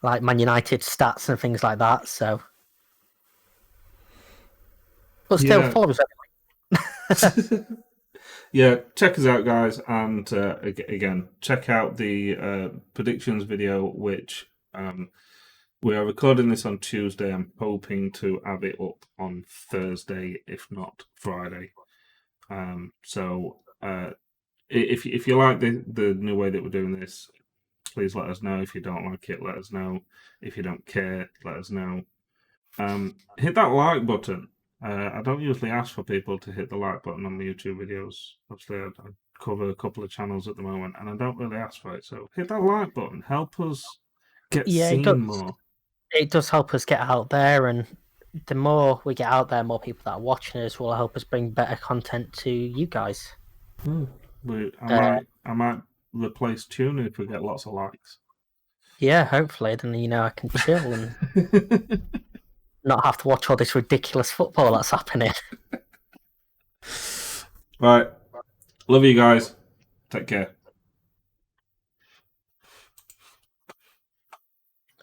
Like Man United stats and things like that, so. But still, follow us anyway.
Yeah, check us out, guys, and again, check out the predictions video, which we are recording this on Tuesday. I'm hoping to have it up on Thursday, if not Friday. So if you like the new way that we're doing this, please let us know. If you don't like it, let us know. If you don't care, let us know. Hit that like button. I don't usually ask for people to hit the like button on the YouTube videos. Obviously, I cover a couple of channels at the moment, and I don't really ask for it. So hit that like button. Help us get seen more.
It does help us get out there, and the more we get out there, more people that are watching us will help us bring better content to you guys.
I might replace Tuna if we get lots of likes.
Yeah, hopefully. Then I can chill and not have to watch all this ridiculous football that's happening.
Right. Love you guys. Take care.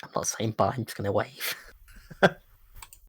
I'm not saying bye, I'm just going to wave.